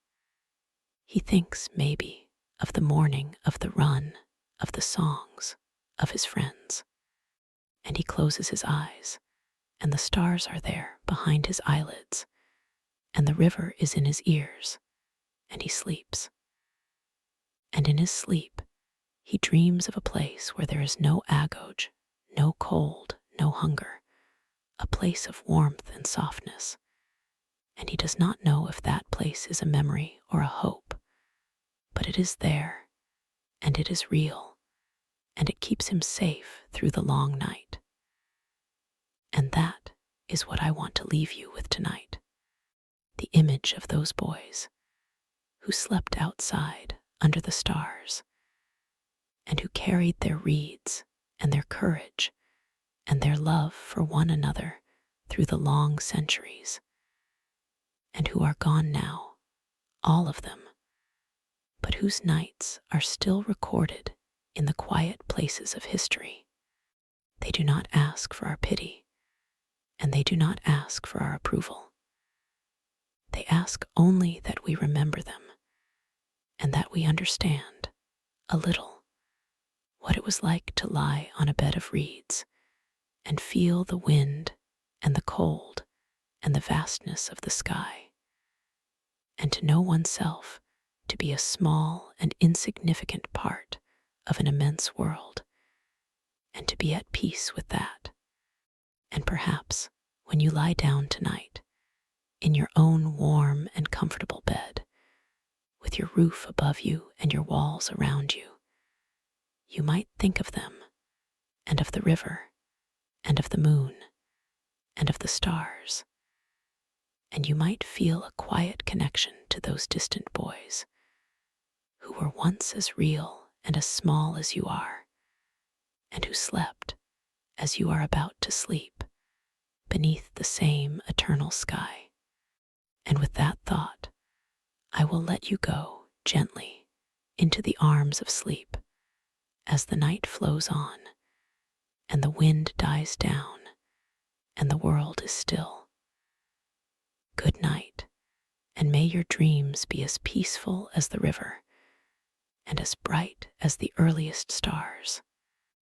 [SPEAKER 1] He thinks, maybe, of the morning, of the run, of the songs, of his friends. And he closes his eyes, and the stars are there behind his eyelids, and the river is in his ears, and he sleeps. And in his sleep, he dreams of a place where there is no agoge, no cold, no hunger, a place of warmth and softness. And he does not know if that place is a memory or a hope, but it is there, and it is real, and it keeps him safe through the long night. And that is what I want to leave you with tonight, the image of those boys who slept outside under the stars, and who carried their reeds and their courage and their love for one another through the long centuries, and who are gone now, all of them, but whose nights are still recorded in the quiet places of history. They do not ask for our pity, and they do not ask for our approval. They ask only that we remember them, and that we understand, a little, what it was like to lie on a bed of reeds and feel the wind and the cold and the vastness of the sky, and to know oneself to be a small and insignificant part of an immense world, and to be at peace with that. And perhaps when you lie down tonight, in your own warm and comfortable bed, with your roof above you and your walls around you, you might think of them, and of the river, and of the moon, and of the stars, and you might feel a quiet connection to those distant boys who were once as real and as small as you are, and who slept as you are about to sleep beneath the same eternal sky. And with that thought, I will let you go gently into the arms of sleep as the night flows on and the wind dies down and the world is still. Good night, and may your dreams be as peaceful as the river and as bright as the earliest stars.